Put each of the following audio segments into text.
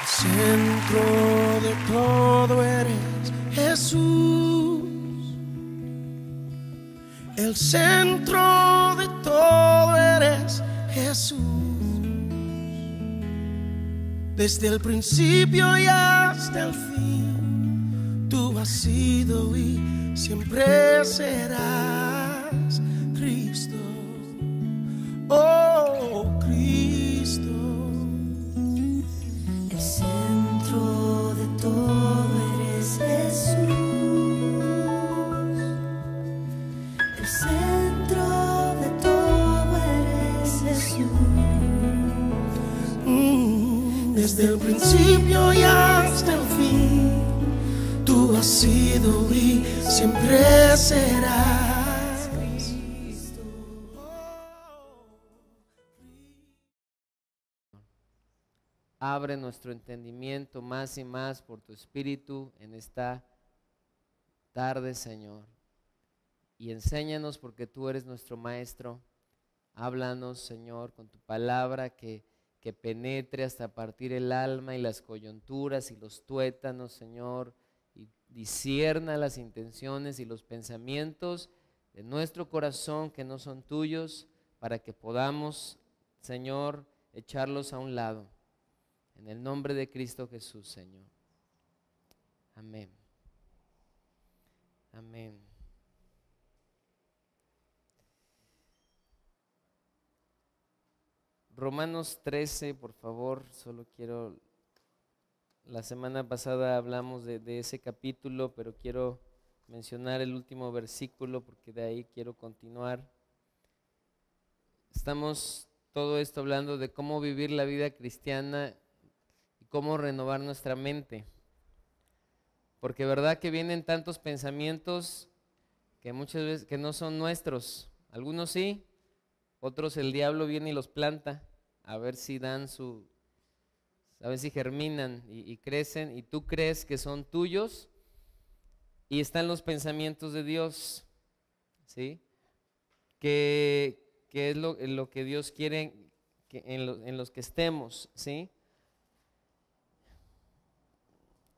Centro de todo eres Jesús. El centro de todo eres Jesús. Desde el principio y hasta el fin, tú has sido y siempre serás Cristo. Oh, Cristo. El centro de todo eres Jesús. El centro de todo eres Jesús. Desde el principio y hasta el fin, tú has sido y siempre serás Cristo. Abre nuestro entendimiento más y más por tu Espíritu en esta tarde, Señor. Y enséñanos porque tú eres nuestro Maestro. Háblanos, Señor, con tu palabra que penetre hasta partir el alma y las coyunturas y los tuétanos, Señor, y discierna las intenciones y los pensamientos de nuestro corazón que no son tuyos, para que podamos, Señor, echarlos a un lado. En el nombre de Cristo Jesús, Señor. Amén. Amén. Romanos 13, por favor, solo quiero, la semana pasada hablamos de ese capítulo, pero quiero mencionar el último versículo porque de ahí quiero continuar. Estamos todo esto hablando de cómo vivir la vida cristiana y cómo renovar nuestra mente, porque verdad que vienen tantos pensamientos que muchas veces que no son nuestros, algunos sí, otros el diablo viene y los planta a ver si dan a ver si germinan y crecen, y tú crees que son tuyos, y están los pensamientos de Dios, ¿sí? Que es lo que Dios quiere en los que estemos, ¿sí?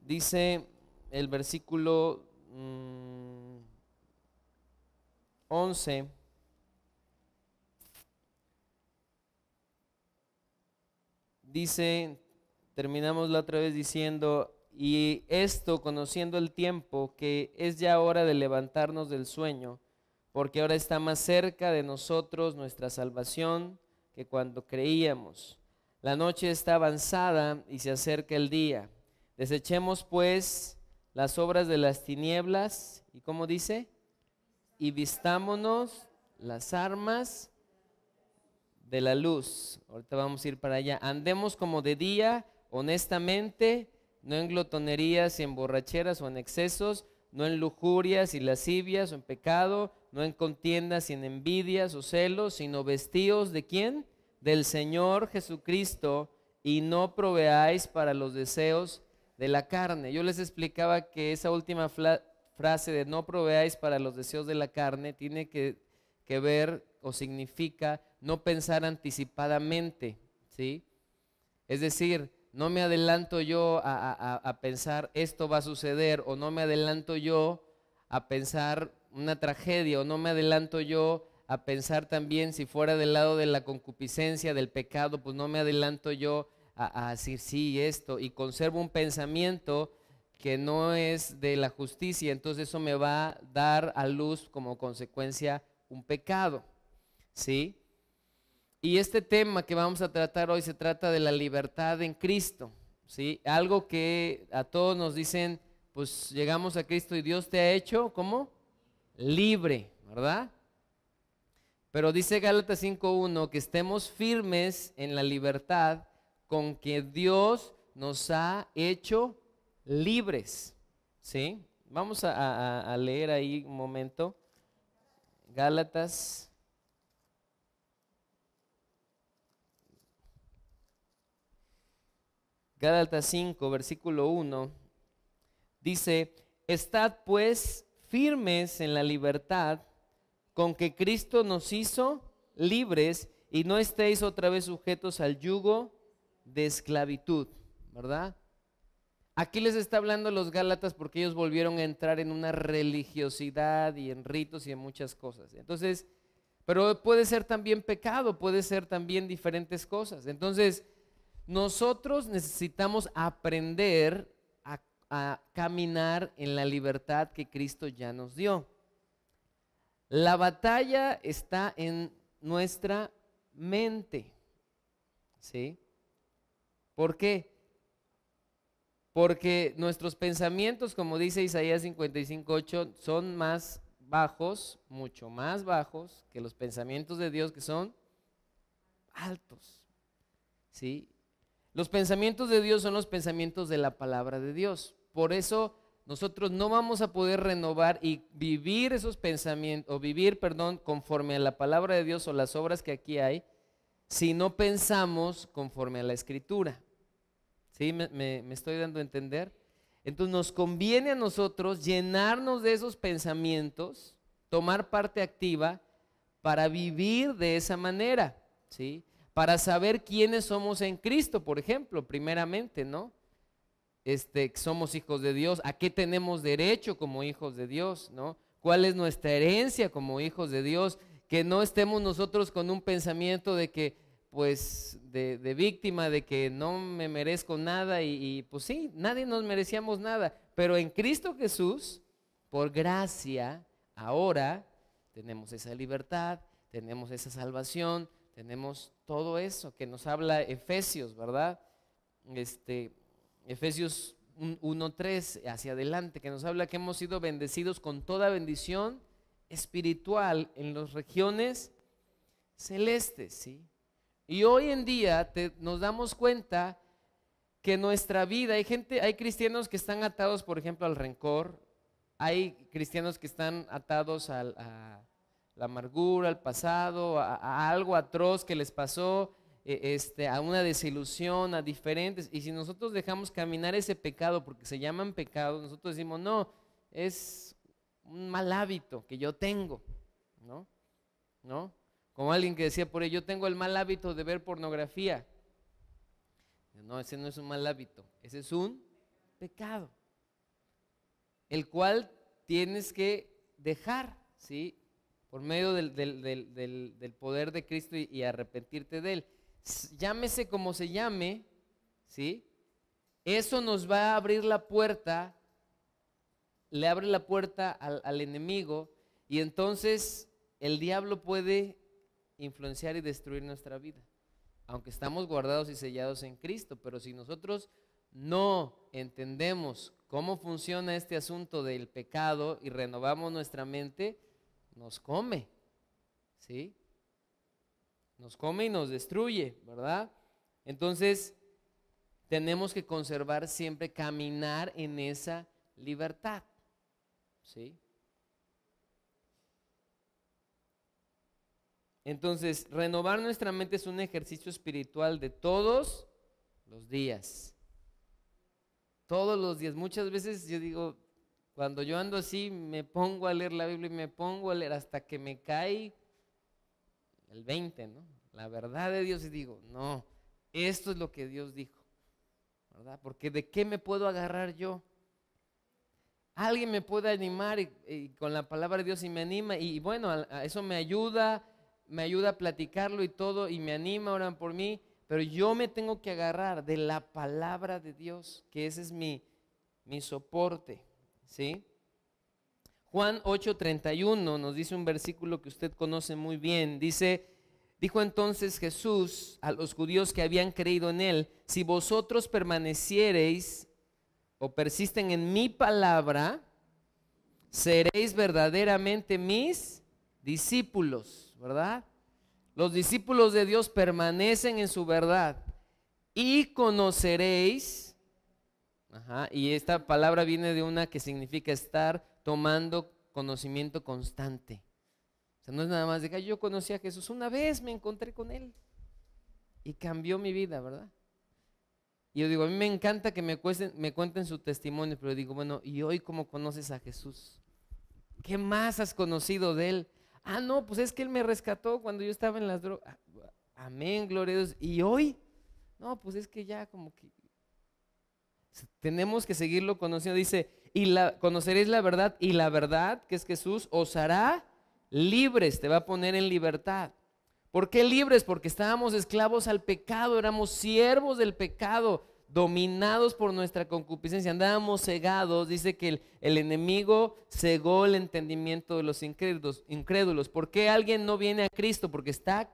Dice el versículo 11. Dice, terminamos la otra vez diciendo, y esto conociendo el tiempo, que es ya hora de levantarnos del sueño, porque ahora está más cerca de nosotros nuestra salvación que cuando creíamos. La noche está avanzada y se acerca el día. Desechemos pues las obras de las tinieblas, y ¿cómo dice? Y vistámonos las armas de la luz. Ahorita vamos a ir para allá. Andemos como de día, honestamente, no en glotonerías y en borracheras o en excesos, no en lujurias y lascivias o en pecado, no en contiendas y en envidias o celos, sino vestíos ¿de quién? Del Señor Jesucristo, y no proveáis para los deseos de la carne. Yo les explicaba que esa última frase de no proveáis para los deseos de la carne tiene que ver o significa no pensar anticipadamente, ¿sí? Es decir, no me adelanto yo a pensar esto va a suceder, o no me adelanto yo a pensar una tragedia, o no me adelanto yo a pensar también si fuera del lado de la concupiscencia, del pecado, pues no me adelanto yo a decir sí, esto, y conservo un pensamiento que no es de la justicia, entonces eso me va a dar a luz como consecuencia un pecado, ¿sí? Y este tema que vamos a tratar hoy se trata de la libertad en Cristo, ¿sí? Algo que a todos nos dicen, pues llegamos a Cristo y Dios te ha hecho, ¿cómo? Libre, ¿verdad? Pero dice Gálatas 5:1 que estemos firmes en la libertad con que Dios nos ha hecho libres, ¿sí? Vamos a leer ahí un momento. Gálatas 5, versículo 1, dice, estad pues firmes en la libertad con que Cristo nos hizo libres, y no estéis otra vez sujetos al yugo de esclavitud. ¿verdad? Aquí les está hablando a los Gálatas porque ellos volvieron a entrar en una religiosidad y en ritos y en muchas cosas. Entonces, pero puede ser también pecado, puede ser también diferentes cosas. Entonces, nosotros necesitamos aprender a caminar en la libertad que Cristo ya nos dio. La batalla está en nuestra mente, ¿sí? ¿Por qué? Porque nuestros pensamientos, como dice Isaías 55:8, son más bajos, mucho más bajos que los pensamientos de Dios, que son altos, ¿sí? Los pensamientos de Dios son los pensamientos de la palabra de Dios. Por eso nosotros no vamos a poder renovar y vivir esos pensamientos, o vivir, conforme a la palabra de Dios o las obras que aquí hay, si no pensamos conforme a la Escritura. ¿Sí? ¿Me estoy dando a entender? Entonces nos conviene a nosotros llenarnos de esos pensamientos, tomar parte activa para vivir de esa manera, ¿sí? Para saber quiénes somos en Cristo, por ejemplo, primeramente, ¿no? Somos hijos de Dios, a qué tenemos derecho como hijos de Dios, ¿no? ¿Cuál es nuestra herencia como hijos de Dios? Que no estemos nosotros con un pensamiento de que, pues, de víctima, de que no me merezco nada y pues sí, nadie nos merecíamos nada, pero en Cristo Jesús, por gracia, ahora tenemos esa libertad, tenemos esa salvación, tenemos todo eso que nos habla Efesios, ¿verdad? Efesios 1:3 hacia adelante, que nos habla que hemos sido bendecidos con toda bendición espiritual en las regiones celestes, ¿sí? Y hoy en día nos damos cuenta que nuestra vida, hay cristianos que están atados, por ejemplo, al rencor, hay cristianos que están atados a la amargura, al pasado, a algo atroz que les pasó, a una desilusión, a diferentes, y si nosotros dejamos caminar ese pecado, porque se llaman pecados, nosotros decimos, no, es un mal hábito que yo tengo, ¿no? Como alguien que decía por ahí, yo tengo el mal hábito de ver pornografía. No, ese no es un mal hábito, ese es un pecado, el cual tienes que dejar, ¿sí? Por medio del poder de Cristo y arrepentirte de él. Llámese como se llame, ¿sí? Eso nos va a abrir la puerta, le abre la puerta al enemigo, y entonces el diablo puede influenciar y destruir nuestra vida, aunque estamos guardados y sellados en Cristo. Pero si nosotros no entendemos cómo funciona este asunto del pecado y renovamos nuestra mente, nos come, ¿sí? Nos come y nos destruye, ¿verdad? Entonces tenemos que conservar siempre, caminar en esa libertad, ¿sí? Entonces, renovar nuestra mente es un ejercicio espiritual de todos los días. Todos los días. Muchas veces yo digo, cuando yo ando así, me pongo a leer la Biblia y me pongo a leer hasta que me cae el 20, ¿no? La verdad de Dios, y digo, no, esto es lo que Dios dijo, ¿verdad? Porque ¿de qué me puedo agarrar yo? Alguien me puede animar y con la palabra de Dios, y me anima, y bueno, a eso me ayuda a platicarlo y todo, y me anima, oran por mí, pero yo me tengo que agarrar de la palabra de Dios, que ese es mi soporte, ¿sí? Juan 8:31 nos dice un versículo que usted conoce muy bien. Dijo entonces Jesús a los judíos que habían creído en él: si vosotros permaneciereis o persisten en mi palabra, seréis verdaderamente mis discípulos, ¿verdad? Los discípulos de Dios permanecen en su verdad. Y conoceréis, y esta palabra viene de una que significa estar tomando conocimiento constante. O sea, no es nada más de que yo conocí a Jesús, una vez me encontré con él y cambió mi vida, ¿verdad? Y yo digo, a mí me encanta que me cuenten su testimonio, pero digo, bueno, ¿y hoy cómo conoces a Jesús? ¿Qué más has conocido de él? Ah, no, pues es que él me rescató cuando yo estaba en las drogas. Amén, gloria a Dios. ¿Y hoy? No, pues es que ya como que Tenemos que seguirlo conociendo. Dice, conoceréis la verdad, y la verdad, que es Jesús, os hará libres, te va a poner en libertad. ¿Por qué libres? Porque estábamos esclavos al pecado, éramos siervos del pecado, dominados por nuestra concupiscencia, andábamos cegados. Dice que el enemigo cegó el entendimiento de los incrédulos. ¿Por qué alguien no viene a Cristo? Porque está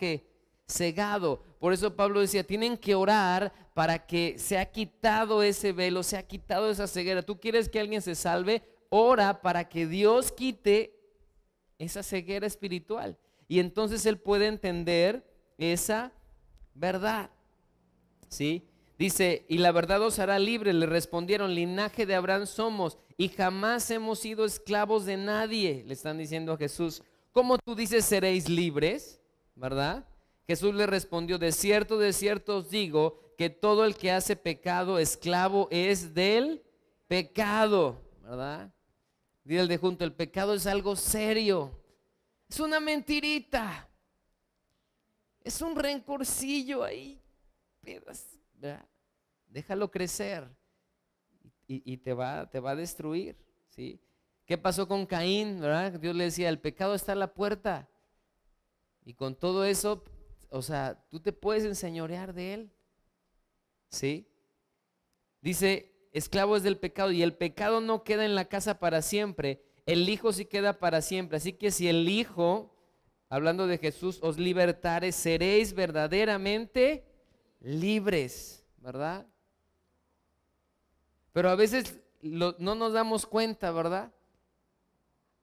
cegado. Por eso Pablo decía, tienen que orar para que se ha quitado ese velo, se ha quitado esa ceguera. ¿Tú quieres que alguien se salve? Ora para que Dios quite esa ceguera espiritual, y entonces él puede entender esa verdad, ¿sí? Dice, y la verdad os hará libre. Le respondieron, linaje de Abraham somos, y jamás hemos sido esclavos de nadie. Le están diciendo a Jesús, ¿cómo tú dices seréis libres? ¿Verdad? Jesús le respondió, de cierto os digo, que todo el que hace pecado, esclavo es del pecado. ¿Verdad? Dile al de junto, el pecado es algo serio, es una mentirita, es un rencorcillo ahí, ¿verdad? Déjalo crecer y te va a destruir, ¿sí? ¿Qué pasó con Caín? ¿Verdad? Dios le decía, el pecado está a la puerta, y con todo eso, o sea, tú te puedes enseñorear de él, ¿sí? Dice, esclavo es del pecado, y el pecado no queda en la casa para siempre, el Hijo sí queda para siempre. Así que si el Hijo, hablando de Jesús, os libertare, seréis verdaderamente libres, ¿verdad? Pero a veces no nos damos cuenta, ¿verdad?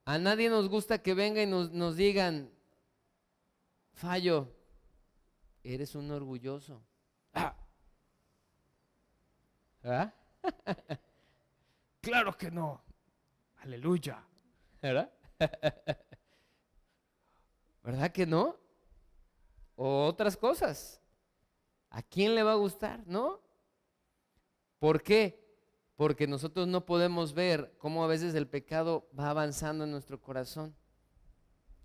A nadie nos gusta que venga y nos digan, Fallo, eres un orgulloso. ¿Ah? Claro que no. Aleluya. ¿Verdad? ¿Verdad que no? O otras cosas. ¿A quién le va a gustar? ¿No? ¿Por qué? Porque nosotros no podemos ver cómo a veces el pecado va avanzando en nuestro corazón.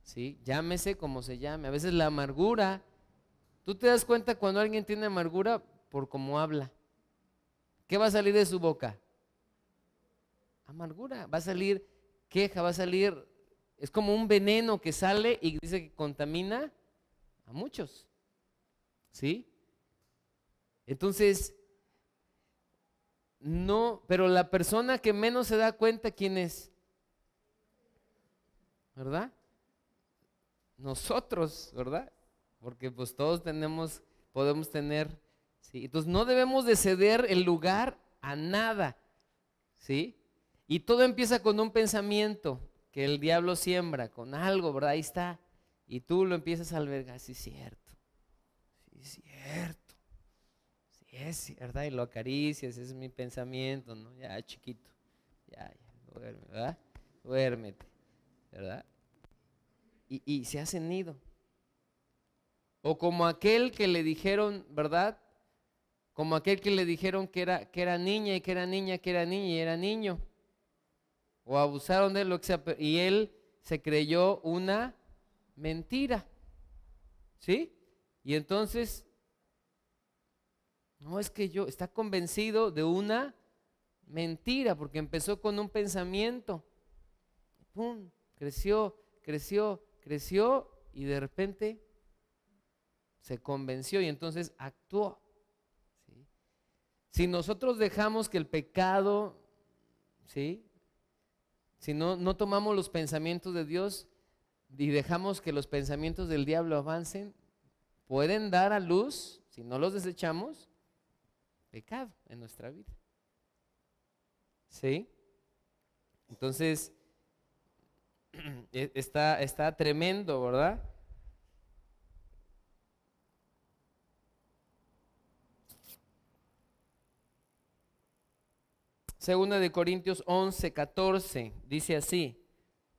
¿Sí? Llámese como se llame. A veces la amargura. ¿Tú te das cuenta cuando alguien tiene amargura? Por cómo habla. ¿Qué va a salir de su boca? Amargura. Va a salir queja, va a salir, es como un veneno que sale y dice que contamina a muchos, ¿sí? Entonces, no, pero la persona que menos se da cuenta, ¿quién es? ¿Verdad? Nosotros, ¿verdad? Porque pues todos podemos tener, ¿sí? Entonces no debemos de ceder el lugar a nada, ¿sí? Y todo empieza con un pensamiento que el diablo siembra, con algo, ¿verdad? Ahí está. Y tú lo empiezas a albergar, sí es cierto, sí es cierto, sí es, ¿verdad? Y lo acaricias, ese es mi pensamiento, ¿no? Ya chiquito, ya, duerme, ¿verdad? Duérmete, ¿verdad? Y se hacen nido. O como aquel que le dijeron, ¿verdad? Como aquel que le dijeron que era niña y que era niña, que era niña y era niño. O abusaron de él, lo que sea, y él se creyó una mentira, ¿sí? Y entonces, no es que está convencido de una mentira, porque empezó con un pensamiento, ¡pum! Creció, y de repente se convenció y entonces actuó, ¿sí? Si nosotros dejamos que el pecado, ¿sí? Si no tomamos los pensamientos de Dios y dejamos que los pensamientos del diablo avancen, pueden dar a luz, si no los desechamos, pecado en nuestra vida. ¿Sí? Entonces, está tremendo, ¿verdad? Segunda de Corintios 11:14, dice así,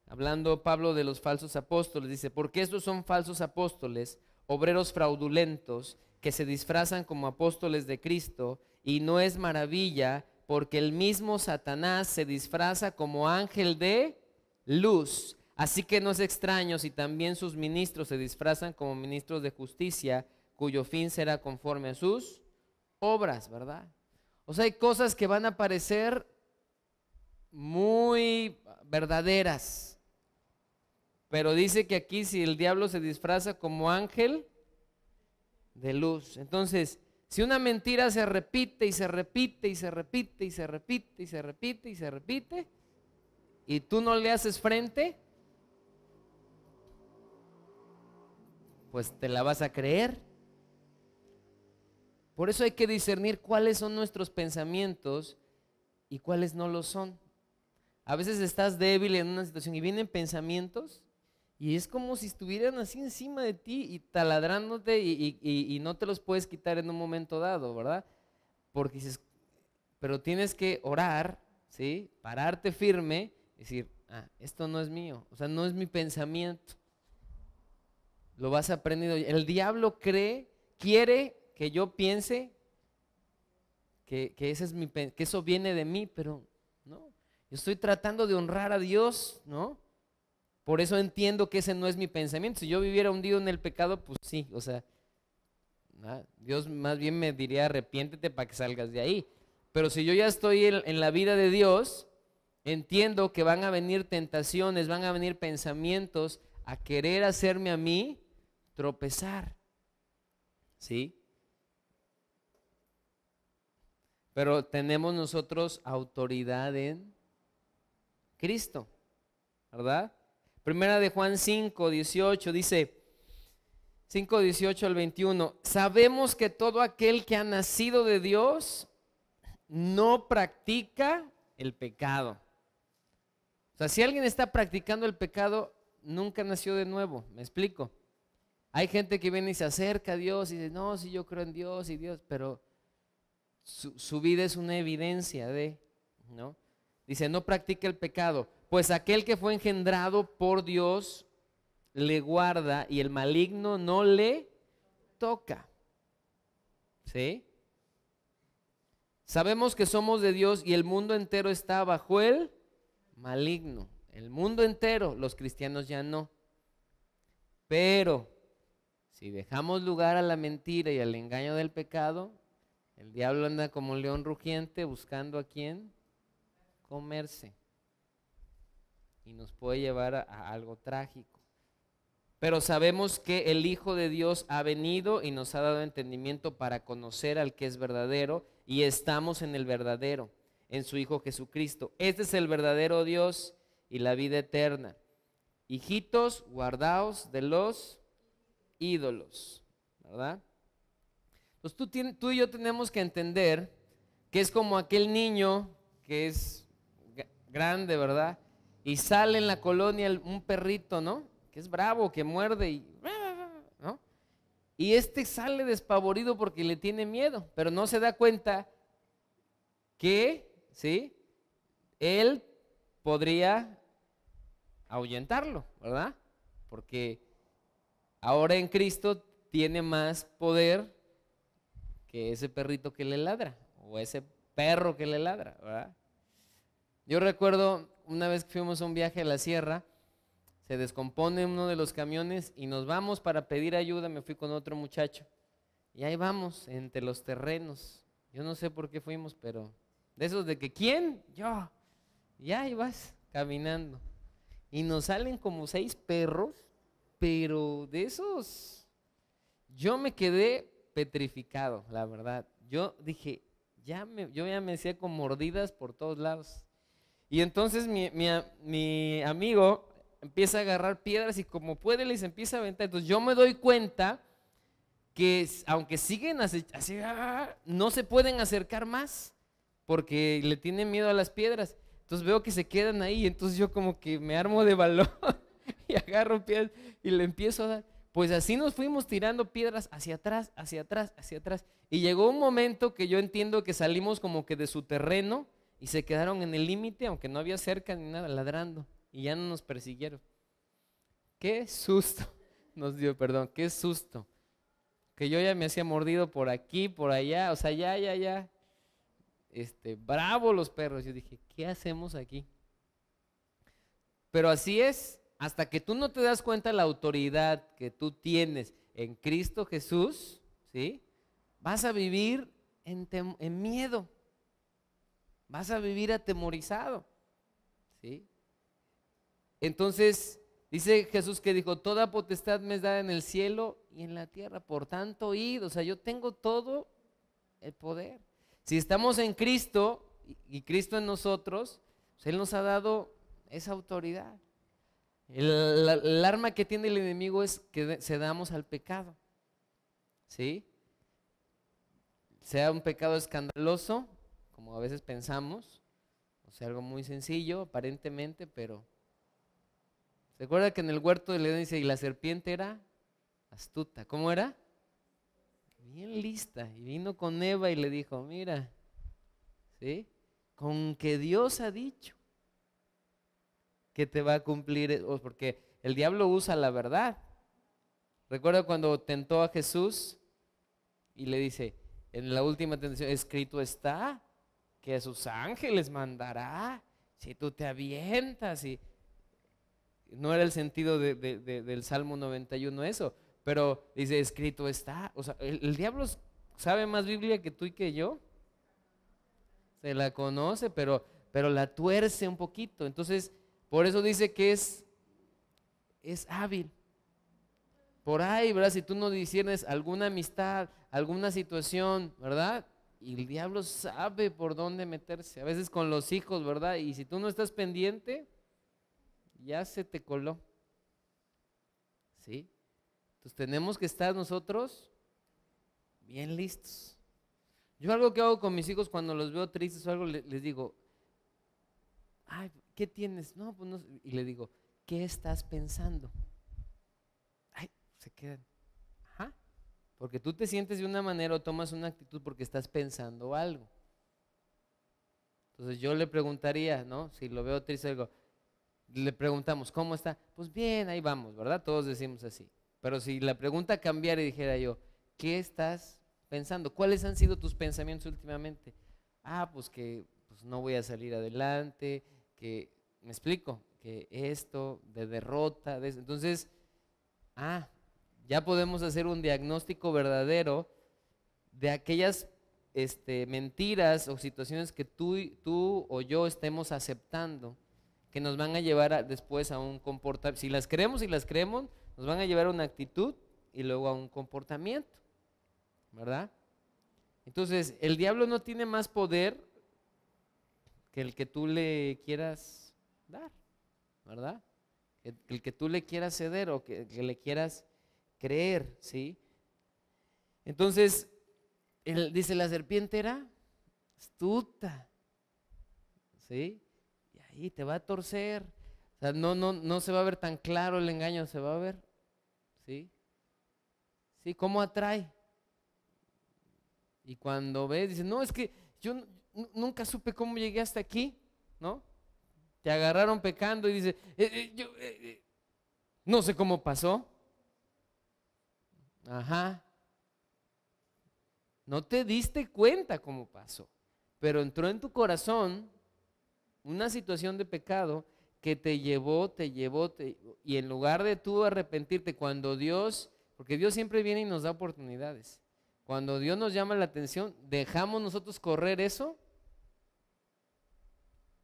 hablando Pablo de los falsos apóstoles, dice, porque estos son falsos apóstoles, obreros fraudulentos, que se disfrazan como apóstoles de Cristo, y no es maravilla, porque el mismo Satanás se disfraza como ángel de luz. Así que no es extraño si también sus ministros se disfrazan como ministros de justicia, cuyo fin será conforme a sus obras, ¿verdad? O sea, hay cosas que van a parecer muy verdaderas. Pero dice que aquí si el diablo se disfraza como ángel de luz. Entonces, si una mentira se repite y se repite y se repite y se repite y se repite y se repite y tú no le haces frente, pues te la vas a creer. Por eso hay que discernir cuáles son nuestros pensamientos y cuáles no lo son. A veces estás débil en una situación y vienen pensamientos y es como si estuvieran así encima de ti y taladrándote y no te los puedes quitar en un momento dado, ¿verdad? Porque dices, pero tienes que orar, ¿sí? Pararte firme y decir, esto no es mío, o sea, no es mi pensamiento. Lo vas aprendiendo. El diablo quiere que yo piense que eso viene de mí, pero no. Yo estoy tratando de honrar a Dios, ¿no? Por eso entiendo que ese no es mi pensamiento. Si yo viviera hundido en el pecado, pues sí, o sea, Dios más bien me diría arrepiéntete para que salgas de ahí. Pero si yo ya estoy en la vida de Dios, entiendo que van a venir tentaciones, van a venir pensamientos a querer hacerme a mí tropezar, ¿sí? Pero tenemos nosotros autoridad en Cristo, ¿verdad? Primera de Juan 5:18 dice, 5:18 al 21, sabemos que todo aquel que ha nacido de Dios no practica el pecado. O sea, si alguien está practicando el pecado, nunca nació de nuevo, ¿me explico? Hay gente que viene y se acerca a Dios y dice, no, sí yo creo en Dios y Dios, pero su vida es una evidencia de, ¿no? Dice, no practica el pecado, pues aquel que fue engendrado por Dios le guarda y el maligno no le toca. ¿Sí? Sabemos que somos de Dios y el mundo entero está bajo el maligno. El mundo entero, los cristianos ya no. Pero si dejamos lugar a la mentira y al engaño del pecado, el diablo anda como un león rugiente buscando a quién comerse. Y nos puede llevar a algo trágico. Pero sabemos que el Hijo de Dios ha venido y nos ha dado entendimiento para conocer al que es verdadero y estamos en el verdadero, en su Hijo Jesucristo. Este es el verdadero Dios y la vida eterna. Hijitos, guardaos de los ídolos, ¿verdad? Entonces tú y yo tenemos que entender que es como aquel niño que es grande, ¿verdad? Y sale en la colonia un perrito, ¿no? Que es bravo, que muerde y, ¿no? Y este sale despavorido porque le tiene miedo, pero no se da cuenta que, ¿sí? Él podría ahuyentarlo, ¿verdad? Porque ahora en Cristo tiene más poder que ese perrito que le ladra o ese perro que le ladra, ¿verdad? Yo recuerdo una vez que fuimos a un viaje a la sierra, se descompone uno de los camiones y nos vamos para pedir ayuda. Me fui con otro muchacho y ahí vamos entre los terrenos. Yo no sé por qué fuimos, pero de esos de que ¿quién? Yo. Y ahí vas caminando y nos salen como 6 perros, pero de esos yo me quedé petrificado, la verdad. Yo dije, yo ya me hacía con mordidas por todos lados. Y entonces mi amigo empieza a agarrar piedras y como puede les empieza a aventar. Entonces yo me doy cuenta que aunque siguen así, no se pueden acercar más porque le tienen miedo a las piedras. Entonces veo que se quedan ahí, entonces yo como que me armo de valor y agarro piedras y le empiezo a dar. Pues así nos fuimos tirando piedras hacia atrás, hacia atrás, hacia atrás. Y llegó un momento que yo entiendo que salimos como que de su terreno y se quedaron en el límite, aunque no había cerca ni nada, ladrando. Y ya no nos persiguieron. Qué susto nos dio, perdón, qué susto. Que yo ya me hacía mordido por aquí, por allá, o sea, ya. Bravo los perros. Yo dije, ¿qué hacemos aquí? Pero así es, hasta que tú no te das cuenta de la autoridad que tú tienes en Cristo Jesús, ¿sí? Vas a vivir en miedo. vas a vivir atemorizado, ¿sí? Entonces, dice Jesús que dijo, toda potestad me es dada en el cielo y en la tierra, por tanto, id, o sea, yo tengo todo el poder. Si estamos en Cristo y Cristo en nosotros, pues Él nos ha dado esa autoridad. El arma que tiene el enemigo es que cedamos al pecado, ¿sí? Sea un pecado escandaloso, como a veces pensamos, o sea, algo muy sencillo aparentemente, pero ¿se acuerda que en el huerto del Edén dice, y la serpiente era astuta? ¿Cómo era? Bien lista, y vino con Eva y le dijo, mira, ¿sí? Con que Dios ha dicho que te va a cumplir, porque el diablo usa la verdad. Recuerda cuando tentó a Jesús y le dice, en la última tentación, escrito está que a sus ángeles mandará si tú te avientas. Y no era el sentido del Salmo 91 eso, pero dice, escrito está. O sea, el diablo sabe más Biblia que tú y que yo. Se la conoce, pero la tuerce un poquito. Entonces, por eso dice que es hábil. Por ahí, ¿verdad? Si tú no disiernes alguna amistad, alguna situación, ¿verdad? Y el diablo sabe por dónde meterse. A veces con los hijos, ¿verdad? Y si tú no estás pendiente, ya se te coló. ¿Sí? Entonces tenemos que estar nosotros bien listos. Yo algo que hago con mis hijos cuando los veo tristes o algo, les digo, ay, ¿qué tienes? No, pues no. Y le digo, ¿qué estás pensando? Ay, se quedan. Ajá. Porque tú te sientes de una manera o tomas una actitud porque estás pensando algo. Entonces yo le preguntaría, ¿no? Si lo veo triste, algo, le preguntamos, ¿cómo está? Pues bien, ahí vamos, ¿verdad? Todos decimos así. Pero si la pregunta cambiara y dijera yo, ¿qué estás pensando? ¿Cuáles han sido tus pensamientos últimamente? Ah, pues que pues no voy a salir adelante, que, ¿me explico? Que esto, de derrota, de eso. Entonces, ya podemos hacer un diagnóstico verdadero de aquellas mentiras o situaciones que tú o yo estemos aceptando, que nos van a llevar después a un comportamiento. Si las creemos nos van a llevar a una actitud y luego a un comportamiento, ¿verdad? Entonces, el diablo no tiene más poder que el que tú le quieras dar, ¿verdad? El que tú le quieras ceder o que le quieras creer, ¿sí? Entonces, dice, la serpiente era astuta, ¿sí? Y ahí te va a torcer. O sea, no se va a ver tan claro el engaño, se va a ver, ¿sí? ¿Sí? ¿Cómo atrae? Y cuando ves, dices, no, es que yo nunca supe cómo llegué hasta aquí, ¿no? Te agarraron pecando y dices, yo no sé cómo pasó. Ajá. No te diste cuenta cómo pasó, pero entró en tu corazón una situación de pecado que te llevó, y en lugar de tú arrepentirte, cuando Dios, porque Dios siempre viene y nos da oportunidades, cuando Dios nos llama la atención, dejamos nosotros correr eso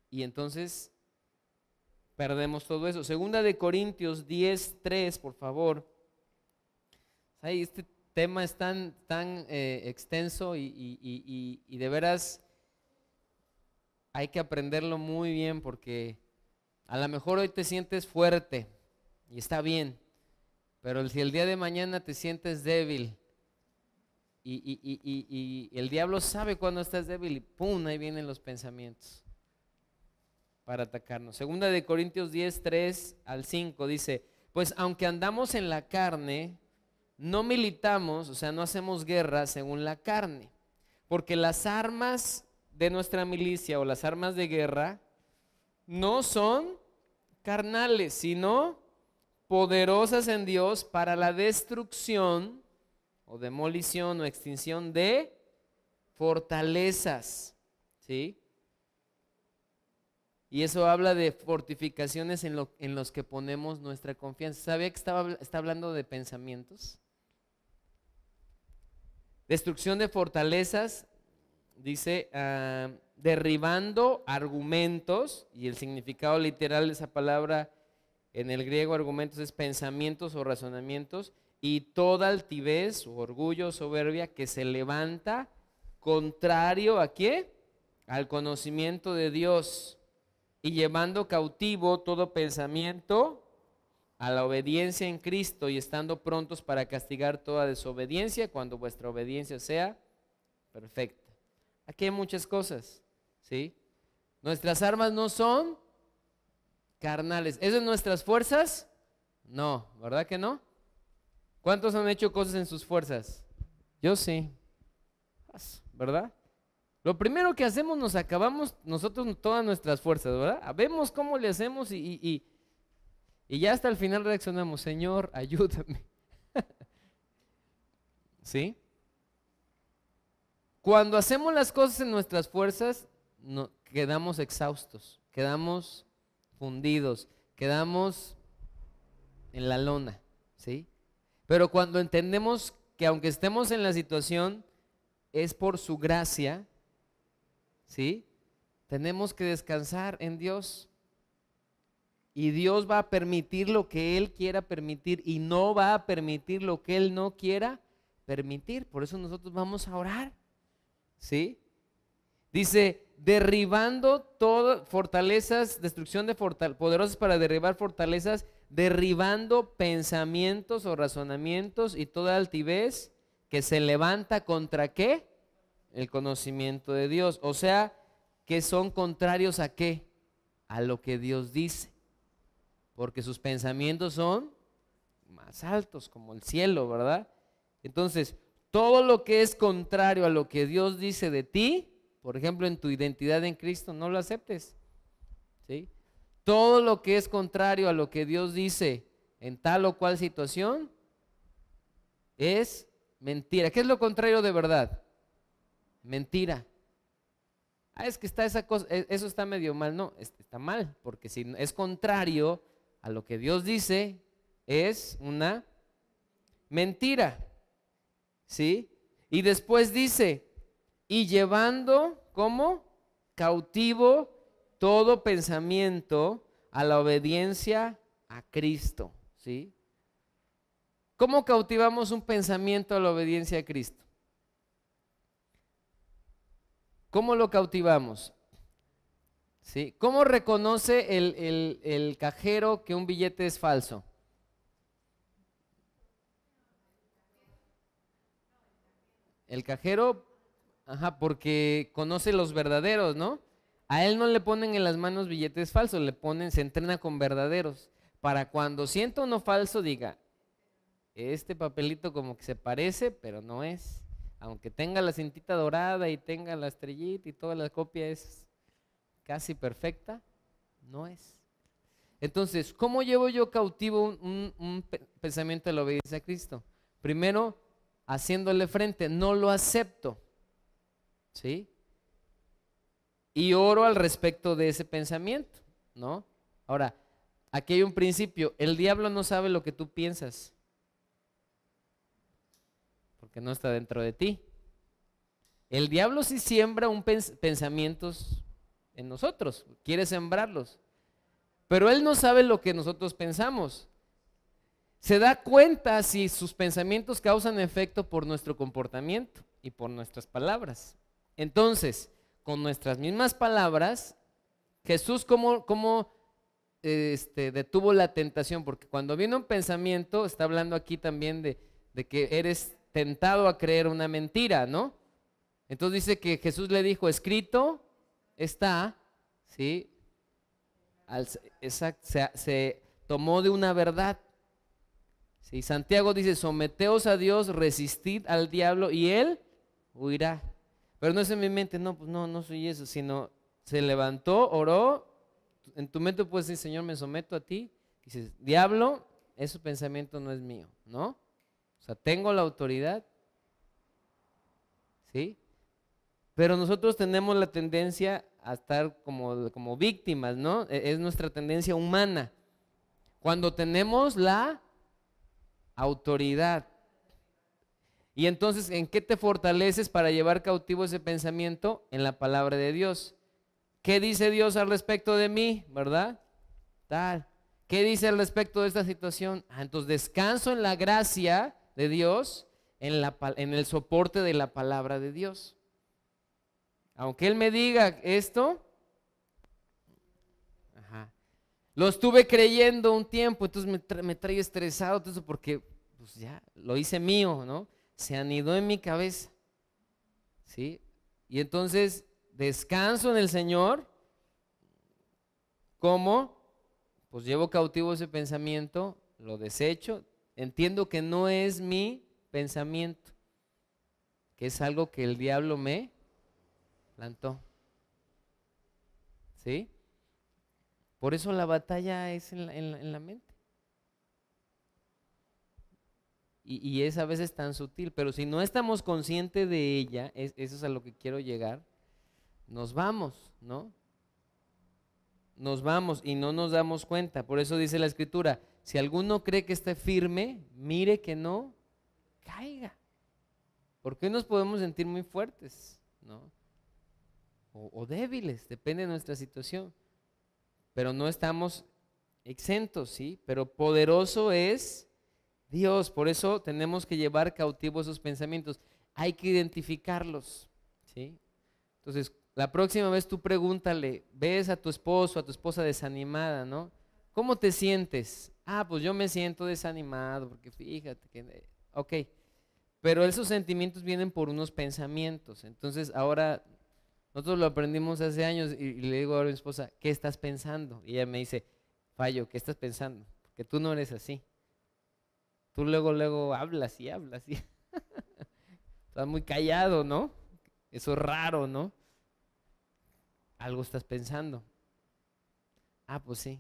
y entonces perdemos todo eso. Segunda de Corintios 10:3, por favor. Ay, este tema es tan extenso y de veras hay que aprenderlo muy bien, porque a lo mejor hoy te sientes fuerte y está bien, pero si el día de mañana te sientes débil y el diablo sabe cuando estás débil y ¡pum!, ahí vienen los pensamientos para atacarnos. Segunda de Corintios 10:3-5 dice, pues aunque andamos en la carne, no militamos, o sea, no hacemos guerra según la carne, porque las armas de nuestra milicia o las armas de guerra no son carnales, sino poderosas en Dios para la destrucción o demolición o extinción de fortalezas, ¿sí? Y eso habla de fortificaciones en los que ponemos nuestra confianza. ¿Sabía que está hablando de pensamientos? Destrucción de fortalezas. dice, derribando argumentos, y el significado literal de esa palabra en el griego argumentos es pensamientos o razonamientos, y toda altivez o orgullo o soberbia que se levanta contrario ¿a qué? Al conocimiento de Dios, y llevando cautivo todo pensamiento a la obediencia en Cristo, y estando prontos para castigar toda desobediencia cuando vuestra obediencia sea perfecta. Aquí hay muchas cosas, ¿sí? Nuestras armas no son carnales. ¿Es de nuestras fuerzas? No, ¿verdad que no? ¿Cuántos han hecho cosas en sus fuerzas? Yo sí, ¿verdad? Lo primero que hacemos, nos acabamos nosotros todas nuestras fuerzas, ¿verdad? Vemos cómo le hacemos y ya hasta el final reaccionamos, Señor, ayúdame. ¿Sí? Cuando hacemos las cosas en nuestras fuerzas, quedamos exhaustos, quedamos fundidos, quedamos en la lona, ¿sí? Pero cuando entendemos que aunque estemos en la situación, es por su gracia, ¿sí? Tenemos que descansar en Dios. Y Dios va a permitir lo que Él quiera permitir y no va a permitir lo que Él no quiera permitir. Por eso nosotros vamos a orar, ¿sí? Dice, derribando todas fortalezas, destrucción de poderosas para derribar fortalezas, derribando pensamientos o razonamientos y toda altivez que se levanta contra ¿qué? El conocimiento de Dios. O sea, que son contrarios ¿a qué? A lo que Dios dice. Porque sus pensamientos son más altos como el cielo, ¿verdad? Entonces, todo lo que es contrario a lo que Dios dice de ti, por ejemplo, en tu identidad en Cristo, no lo aceptes, ¿sí? Todo lo que es contrario a lo que Dios dice en tal o cual situación es mentira. ¿Qué es lo contrario de verdad? Mentira. Es que está esa cosa, eso está medio mal. No, está mal, porque si es contrario a lo que Dios dice, es una mentira, ¿sí? Y después dice, y llevando, ¿cómo? Cautivo todo pensamiento a la obediencia a Cristo, ¿sí? ¿Cómo cautivamos un pensamiento a la obediencia a Cristo? ¿Cómo lo cautivamos? ¿Sí? ¿Cómo reconoce el cajero que un billete es falso? El cajero, porque conoce los verdaderos, ¿no? A él no le ponen en las manos billetes falsos, se entrena con verdaderos. Para cuando sienta uno falso, diga, este papelito como que se parece, pero no es. Aunque tenga la cintita dorada y tenga la estrellita y toda la copia es casi perfecta, no es. Entonces, ¿cómo llevo yo cautivo un pensamiento de la obediencia a Cristo? Primero, haciéndole frente, no lo acepto, ¿sí? Y oro al respecto de ese pensamiento, ¿no? Ahora, aquí hay un principio, el diablo no sabe lo que tú piensas, porque no está dentro de ti. El diablo sí siembra pensamientos en nosotros, quiere sembrarlos, pero él no sabe lo que nosotros pensamos. Se da cuenta si sus pensamientos causan efecto por nuestro comportamiento y por nuestras palabras. Entonces, con nuestras mismas palabras, Jesús cómo detuvo la tentación, porque cuando viene un pensamiento, está hablando aquí también de que eres tentado a creer una mentira, ¿no? Entonces dice que Jesús le dijo, escrito está, ¿sí? Se tomó de una verdad. ¿Sí? Santiago dice, someteos a Dios, resistid al diablo y él huirá. Pero no es en mi mente, no, pues no soy eso, sino se levantó, oró. En tu mente puedes decir, Señor, me someto a ti. Dices, diablo, ese pensamiento no es mío, ¿no? O sea, tengo la autoridad, ¿sí? Pero nosotros tenemos la tendencia a estar como víctimas, ¿no? Es nuestra tendencia humana. Cuando tenemos la autoridad. Y entonces, ¿en qué te fortaleces para llevar cautivo ese pensamiento? En la palabra de Dios. ¿Qué dice Dios al respecto de mí? ¿Verdad? Tal. ¿Qué dice al respecto de esta situación? Entonces descanso en la gracia de Dios, en el soporte de la palabra de Dios. Aunque Él me diga esto, lo estuve creyendo un tiempo, entonces me trae estresado todo eso porque pues ya lo hice mío, ¿no? Se anidó en mi cabeza, ¿sí? Y entonces descanso en el Señor. ¿Cómo? Pues llevo cautivo ese pensamiento, lo desecho, entiendo que no es mi pensamiento, que es algo que el diablo me plantó, ¿sí? Por eso la batalla es en la mente. Y es a veces tan sutil, pero si no estamos conscientes de ella, eso es a lo que quiero llegar, nos vamos, ¿no? Nos vamos y no nos damos cuenta. Por eso dice la Escritura, si alguno cree que esté firme, mire que no caiga. Porque nos podemos sentir muy fuertes, ¿no? O débiles, depende de nuestra situación. Pero no estamos exentos, ¿sí? Pero poderoso es Dios. Por eso tenemos que llevar cautivos esos pensamientos. Hay que identificarlos, ¿sí? Entonces, la próxima vez tú pregúntale, ves a tu esposo, a tu esposa desanimada, ¿no? ¿Cómo te sientes? Pues yo me siento desanimado, porque fíjate que, ok, pero esos sentimientos vienen por unos pensamientos. Entonces ahora, nosotros lo aprendimos hace años y le digo ahora a mi esposa, ¿qué estás pensando? Y ella me dice, Fallo, ¿qué estás pensando? Porque tú no eres así. Tú luego hablas y hablas y estás muy callado, ¿no? Eso es raro, ¿no? Algo estás pensando. Pues sí.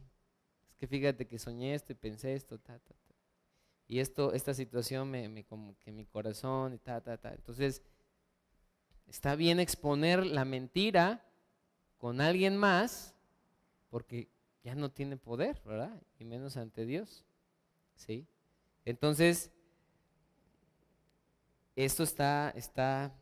Es que fíjate que soñé esto y pensé esto, y esta situación como que mi corazón y Entonces, está bien exponer la mentira con alguien más, porque ya no tiene poder, ¿verdad? Y menos ante Dios, ¿sí? Entonces, esto está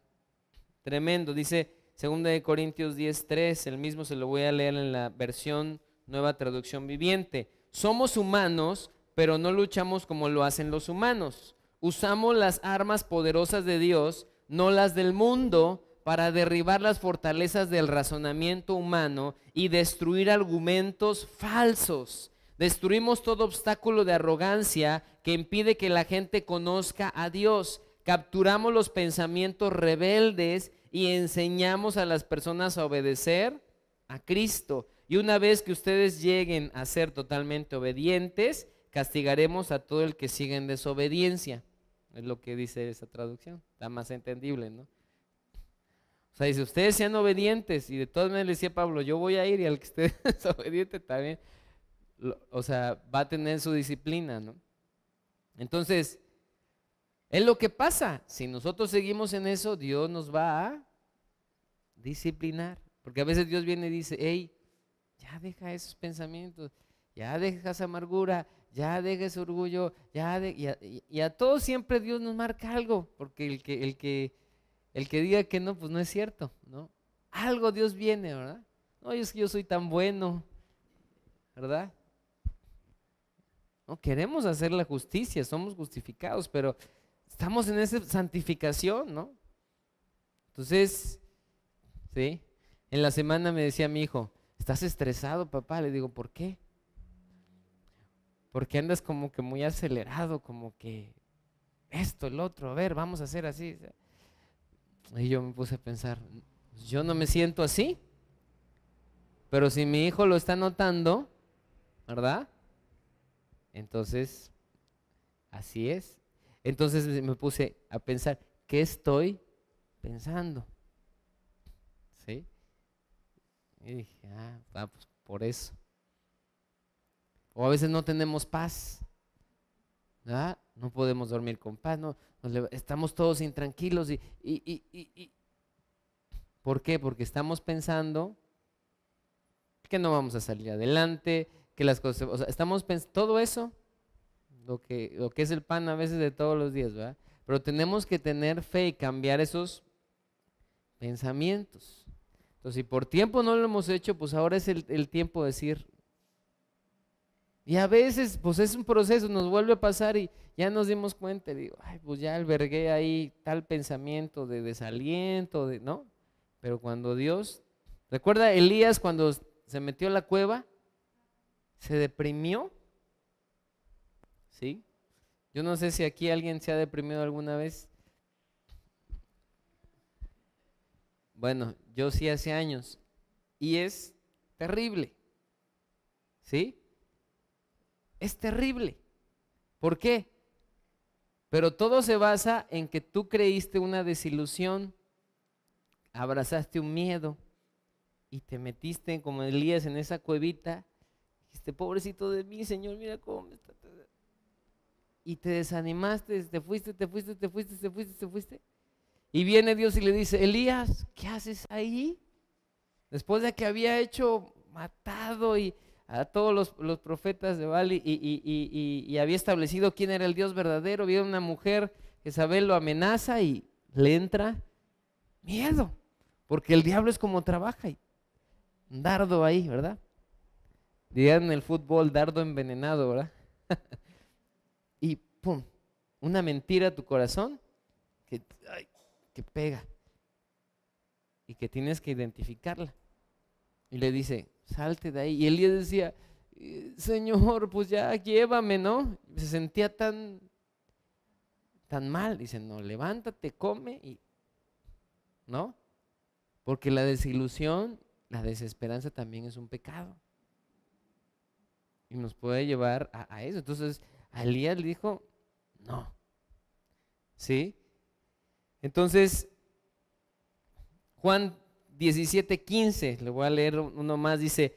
tremendo. Dice 2 Corintios 10:3, el mismo se lo voy a leer en la versión Nueva Traducción Viviente. Somos humanos, pero no luchamos como lo hacen los humanos. Usamos las armas poderosas de Dios, no las del mundo, para derribar las fortalezas del razonamiento humano y destruir argumentos falsos. Destruimos todo obstáculo de arrogancia que impide que la gente conozca a Dios. Capturamos los pensamientos rebeldes y enseñamos a las personas a obedecer a Cristo. Y una vez que ustedes lleguen a ser totalmente obedientes, castigaremos a todo el que siga en desobediencia. Es lo que dice esa traducción, está más entendible, ¿no? O sea, dice, ustedes sean obedientes, y de todas maneras le decía Pablo, yo voy a ir y al que esté desobediente también, o sea, va a tener su disciplina, ¿no? Entonces, es lo que pasa, si nosotros seguimos en eso, Dios nos va a disciplinar, porque a veces Dios viene y dice, hey, ya deja esos pensamientos, ya deja esa amargura, ya deja ese orgullo, y a todos siempre Dios nos marca algo, porque el que diga que no, pues no es cierto, ¿no? Algo Dios viene, ¿verdad? No, es que yo soy tan bueno, ¿verdad? No queremos hacer la justicia, somos justificados, pero estamos en esa santificación, ¿no? Entonces, ¿sí? En la semana me decía mi hijo, ¿estás estresado, papá? Le digo, ¿por qué? Porque andas como que muy acelerado, como que esto, el otro, a ver, vamos a hacer así. Y yo me puse a pensar, yo no me siento así, pero si mi hijo lo está notando, ¿verdad? Entonces, así es. Entonces me puse a pensar, ¿qué estoy pensando? ¿Sí? Y dije, pues por eso. O a veces no tenemos paz, ¿verdad? No podemos dormir con paz, no, estamos todos intranquilos y ¿por qué? Porque estamos pensando que no vamos a salir adelante, que las cosas, o sea, estamos pensando todo eso, lo que es el pan a veces de todos los días, ¿verdad? pero tenemos que tener fe y cambiar esos pensamientos. Entonces, si por tiempo no lo hemos hecho, pues ahora es el tiempo de decir. Y a veces, pues es un proceso, nos vuelve a pasar y ya nos dimos cuenta, digo, ay, pues ya albergué ahí tal pensamiento de desaliento, ¿no? Pero cuando Dios, ¿recuerda Elías cuando se metió a la cueva? ¿Se deprimió? ¿Sí? Yo no sé si aquí alguien se ha deprimido alguna vez. Bueno, yo sí hace años. Y es terrible. ¿Sí? Es terrible. ¿Por qué? Pero todo se basa en que tú creíste una desilusión, abrazaste un miedo y te metiste como Elías en esa cuevita. Dijiste, pobrecito de mí, Señor, mira cómo me está. Y te desanimaste, te fuiste. Y viene Dios y le dice, Elías, ¿qué haces ahí? Después de que había matado a todos los profetas de Baal y había establecido quién era el Dios verdadero, viene una mujer, Jezabel lo amenaza y le entra miedo, porque el diablo es como trabaja, y un dardo ahí, ¿verdad? Dirían en el fútbol, dardo envenenado, ¿verdad? Y pum, una mentira a tu corazón que pega y que tienes que identificarla. Y le dice, salte de ahí. Y Elías decía, Señor, pues ya llévame, ¿no? Se sentía tan mal. Dice, no, levántate, come y ¿no? Porque la desilusión, la desesperanza también es un pecado. Y nos puede llevar a eso. Entonces, a Elías le dijo, no. ¿Sí? Entonces, Juan 17:15, le voy a leer uno más, dice,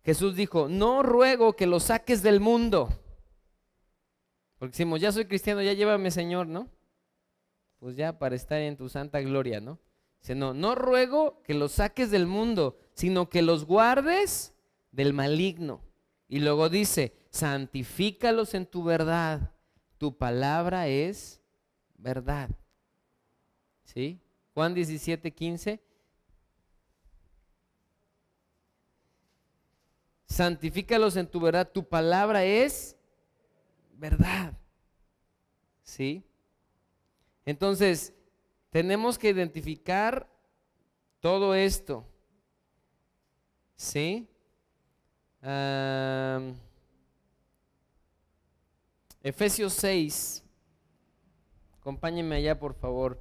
Jesús dijo, no ruego que lo saques del mundo. Porque decimos, ya soy cristiano, ya llévame, Señor, ¿no? Pues ya para estar en tu santa gloria, ¿no? Dice, no ruego que los saques del mundo, sino que los guardes del maligno. Y luego dice, santifícalos en tu verdad, tu palabra es verdad. ¿Sí? Juan 17:15. Santifícalos en tu verdad, tu palabra es verdad. ¿Sí? Entonces, tenemos que identificar todo esto. ¿Sí? Efesios 6. Acompáñenme allá, por favor.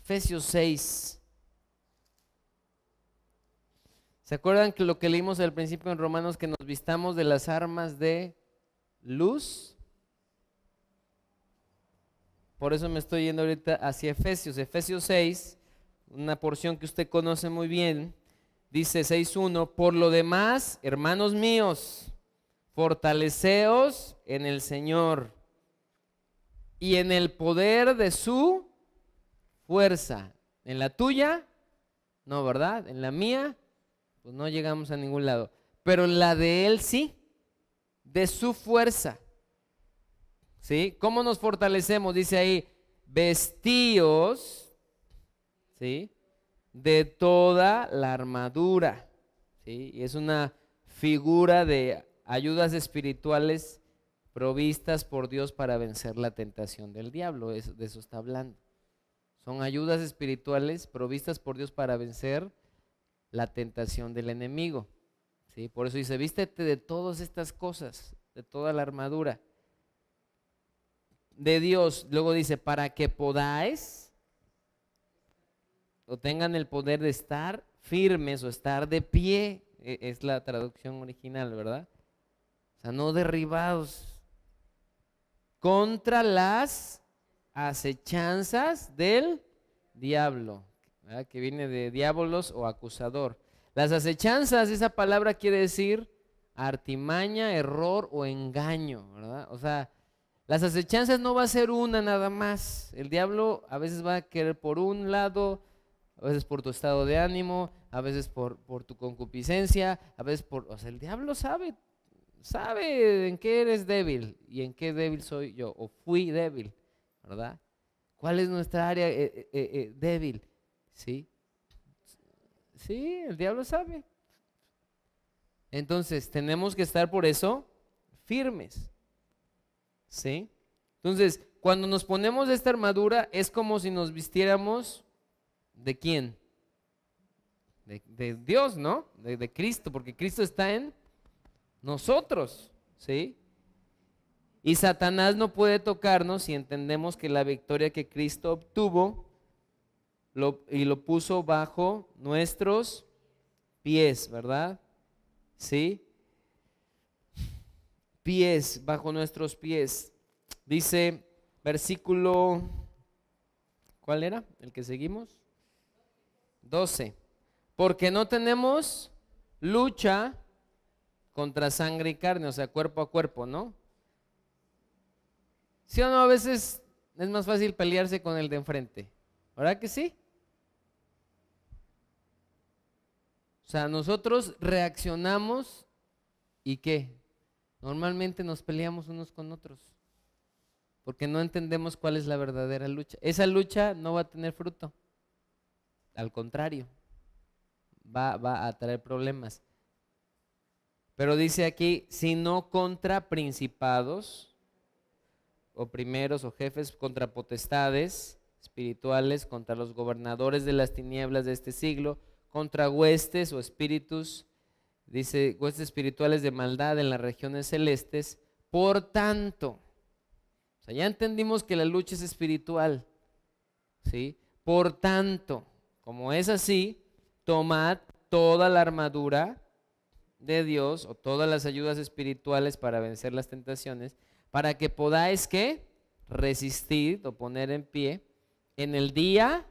Efesios 6. ¿Se acuerdan que lo que leímos al principio en Romanos, que nos vistamos de las armas de luz? Por eso me estoy yendo ahorita hacia Efesios. Efesios 6, una porción que usted conoce muy bien, dice 6:1, por lo demás, hermanos míos, fortaleceos en el Señor y en el poder de su fuerza. En la tuya, no, ¿verdad? En la mía, pues no llegamos a ningún lado. Pero en la de Él sí, de su fuerza. ¿Sí? ¿Cómo nos fortalecemos? Dice ahí, vestíos, ¿sí?, de toda la armadura. ¿Sí? Y es una figura de ayudas espirituales provistas por Dios para vencer la tentación del diablo. De eso está hablando. Son ayudas espirituales provistas por Dios para vencer la tentación del enemigo. ¿Sí? Por eso dice, vístete de todas estas cosas, de toda la armadura de Dios. Luego dice, para que podáis o tengan el poder de estar firmes o estar de pie, es la traducción original, ¿verdad? O sea, no derribados contra las acechanzas del diablo, ¿verdad? Que viene de diabolos o acusador. Las acechanzas, esa palabra quiere decir artimaña, error o engaño, ¿verdad? O sea, las acechanzas no va a ser una nada más. El diablo a veces va a querer por un lado, a veces por tu estado de ánimo, a veces por tu concupiscencia, a veces o sea, el diablo sabe en qué eres débil y en qué débil soy yo, o fui débil, ¿verdad? ¿Cuál es nuestra área débil? ¿Sí? Sí, el diablo sabe. Entonces, tenemos que estar por eso firmes. ¿Sí? Entonces, cuando nos ponemos esta armadura, es como si nos vistiéramos ¿de quién? De Dios, ¿no? De Cristo, porque Cristo está en nosotros, ¿sí? Y Satanás no puede tocarnos si entendemos que la victoria que Cristo obtuvo y lo puso bajo nuestros pies, ¿verdad? ¿Sí? Pies, bajo nuestros pies. Dice versículo, ¿cuál era? ¿El que seguimos? 12. Porque no tenemos lucha contra sangre y carne, o sea, cuerpo a cuerpo, ¿no? ¿Sí o no? A veces es más fácil pelearse con el de enfrente, ¿verdad que sí? O sea, nosotros reaccionamos y ¿qué? Normalmente nos peleamos unos con otros porque no entendemos cuál es la verdadera lucha. Esa lucha no va a tener fruto, al contrario, va a traer problemas. Pero dice aquí, sino contra principados, o primeros, o jefes, contra potestades espirituales, contra los gobernadores de las tinieblas de este siglo, contra huestes o espíritus, dice, huestes espirituales de maldad en las regiones celestes. Por tanto, o sea, ya entendimos que la lucha es espiritual, ¿sí? Por tanto, como es así, tomad toda la armadura de Dios o todas las ayudas espirituales para vencer las tentaciones, para que podáis, ¿qué? Resistir o poner en pie en el día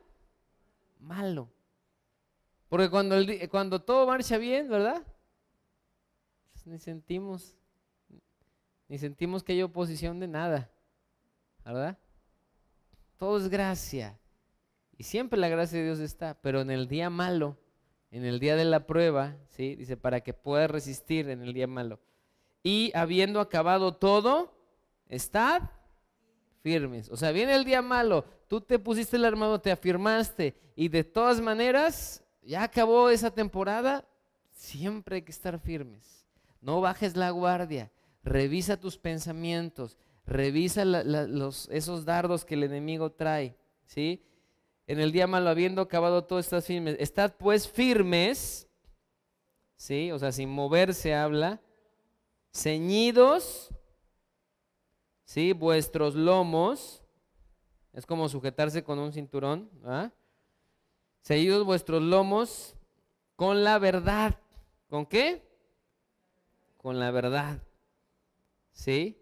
malo. Porque cuando todo marcha bien, ¿verdad? Pues ni sentimos que hay oposición de nada, ¿verdad? Todo es gracia. Y siempre la gracia de Dios está, pero en el día malo, en el día de la prueba, ¿sí? Dice, para que puedas resistir en el día malo. Y habiendo acabado todo, estad firmes. O sea, viene el día malo, tú te pusiste el armadura, te afirmaste, y de todas maneras, ya acabó esa temporada, siempre hay que estar firmes. No bajes la guardia, revisa tus pensamientos, revisa esos dardos que el enemigo trae, ¿sí? En el día malo, habiendo acabado todo, estás firmes. Estad pues firmes, ¿sí? O sea, sin moverse habla, ceñidos, ¿sí? Vuestros lomos, es como sujetarse con un cinturón, ¿ah? Ceñidos vuestros lomos con la verdad. ¿Con qué? Con la verdad, ¿sí?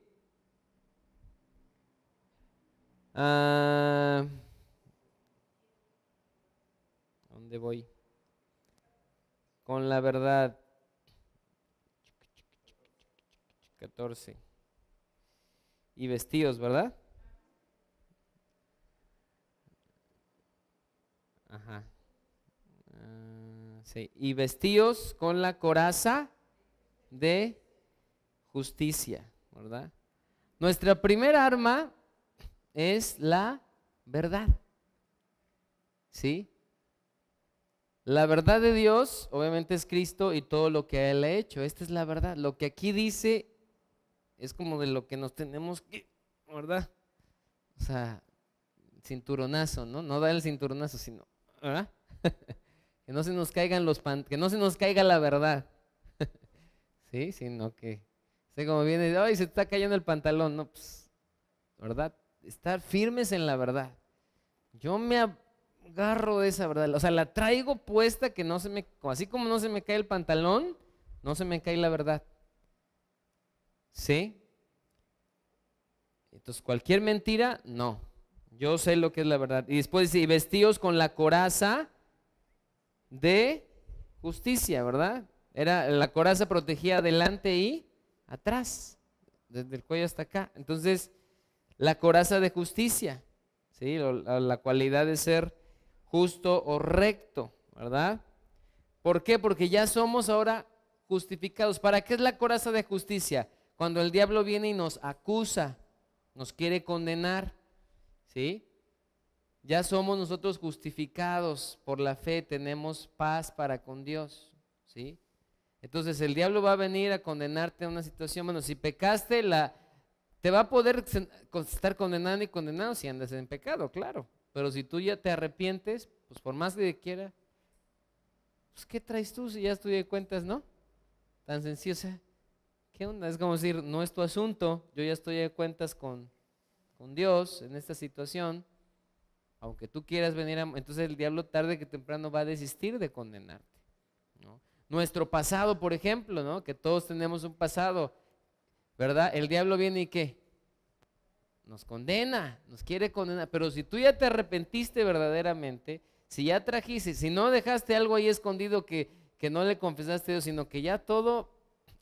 ¿Dónde voy? Con la verdad. 14. Y vestidos, ¿verdad? Ajá. Sí. Y vestidos con la coraza de justicia, ¿verdad? Nuestra primera arma es la verdad, ¿sí? La verdad de Dios, obviamente, es Cristo y todo lo que Él ha hecho. Esta es la verdad. Lo que aquí dice es como de lo que nos tenemos que, ¿verdad? O sea, cinturonazo, ¿no? No da el cinturonazo, sino, ¿verdad? Que no se nos caigan que no se nos caiga la verdad. Sí, sino que, sé como viene, ay, se te está cayendo el pantalón, no, pues, ¿verdad? Estar firmes en la verdad. Yo me agarro de esa verdad, o sea, la traigo puesta que no se me, así como no se me cae el pantalón, no se me cae la verdad. ¿Sí? Entonces, cualquier mentira, no. Yo sé lo que es la verdad. Y después dice, y vestidos con la coraza de justicia, ¿verdad? Era la coraza protegía adelante y atrás, desde el cuello hasta acá. Entonces, la coraza de justicia, ¿sí? La cualidad de ser justo o recto, ¿verdad? ¿Por qué? Porque ya somos ahora justificados. ¿Para qué es la coraza de justicia? Cuando el diablo viene y nos acusa, nos quiere condenar, ¿sí? ya somos nosotros justificados por la fe, tenemos paz para con Dios, ¿sí? Entonces el diablo va a venir a condenarte a una situación, bueno, si pecaste, te va a poder estar condenando y condenado si andas en pecado, claro, pero si tú ya te arrepientes, pues por más que quiera, pues ¿qué traes tú si ya estoy de cuentas, no? Tan sencillo, o sea, ¿qué onda? Es como decir, no es tu asunto, yo ya estoy de cuentas con Dios en esta situación, aunque tú quieras venir entonces el diablo tarde que temprano va a desistir de condenarte, ¿no? Nuestro pasado, por ejemplo, ¿no? Que todos tenemos un pasado, ¿verdad? El diablo viene y ¿qué? Nos condena, nos quiere condenar, pero si tú ya te arrepentiste verdaderamente, si ya trajiste, si no dejaste algo ahí escondido que no le confesaste a Dios, sino que ya todo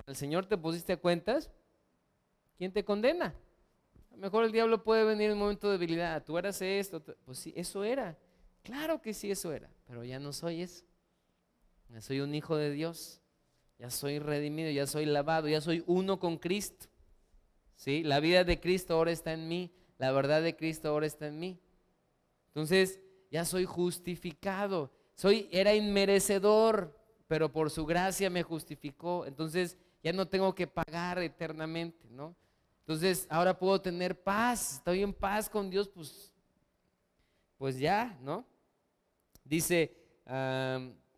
al Señor te pusiste a cuentas, ¿quién te condena? A lo mejor el diablo puede venir en un momento de debilidad, tú eras esto, pues sí, eso era, claro que sí, eso era, pero ya no soy eso, ya soy un hijo de Dios, ya soy redimido, ya soy lavado, ya soy uno con Cristo, ¿sí? La vida de Cristo ahora está en mí, la verdad de Cristo ahora está en mí, entonces ya soy justificado, era inmerecedor, pero por su gracia me justificó, entonces ya no tengo que pagar eternamente, ¿no? Entonces ahora puedo tener paz, estoy en paz con Dios, pues ya, ¿no? Dice,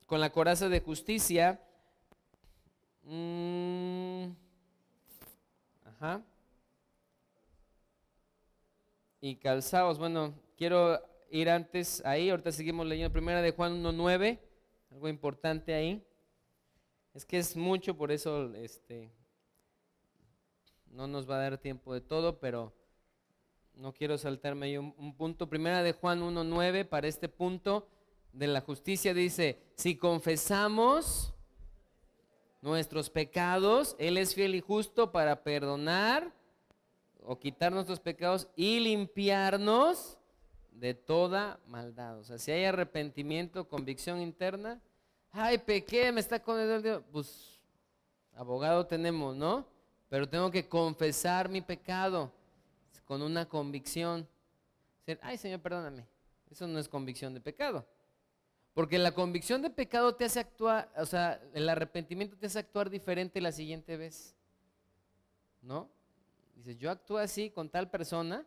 con la coraza de justicia, y calzados, bueno, quiero ir antes ahí, ahorita seguimos leyendo, primera de Juan 1:9, algo importante ahí, es que es mucho, por eso no nos va a dar tiempo de todo, pero no quiero saltarme ahí un punto. Primera de Juan 1:9, para este punto de la justicia dice, si confesamos nuestros pecados, Él es fiel y justo para perdonar o quitar nuestros pecados y limpiarnos de toda maldad. O sea, si hay arrepentimiento, convicción interna, ay, pequé, me está condenando Dios, pues abogado tenemos, ¿no? Pero tengo que confesar mi pecado con una convicción. Ay, Señor, perdóname. Eso no es convicción de pecado. Porque la convicción de pecado te hace actuar, o sea, el arrepentimiento te hace actuar diferente la siguiente vez, ¿no? Dices, yo actúo así con tal persona,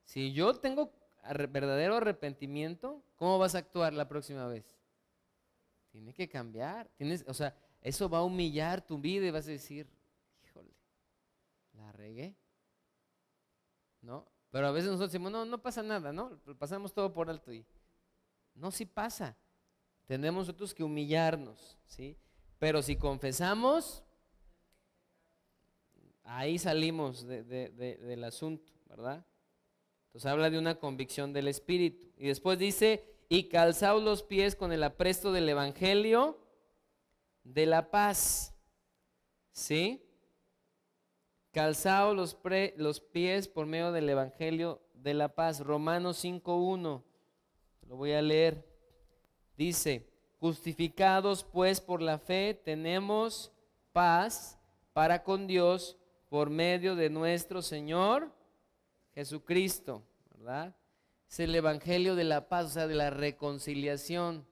si yo tengo verdadero arrepentimiento, ¿cómo vas a actuar la próxima vez? Tiene que cambiar, o sea, eso va a humillar tu vida y vas a decir, híjole, la regué, ¿no? Pero a veces nosotros decimos, no pasa nada, ¿no? Pasamos todo por alto y no, sí pasa. Tenemos nosotros que humillarnos, ¿sí? Pero si confesamos, ahí salimos del asunto, ¿verdad? Entonces habla de una convicción del Espíritu. Y después dice, y calzaos los pies con el apresto del Evangelio de la paz, ¿sí? Calzaos los pies por medio del Evangelio de la paz. Romanos 5:1, lo voy a leer. Dice, justificados pues por la fe tenemos paz para con Dios por medio de nuestro Señor Jesucristo, ¿verdad? Es el Evangelio de la paz, o sea, de la reconciliación.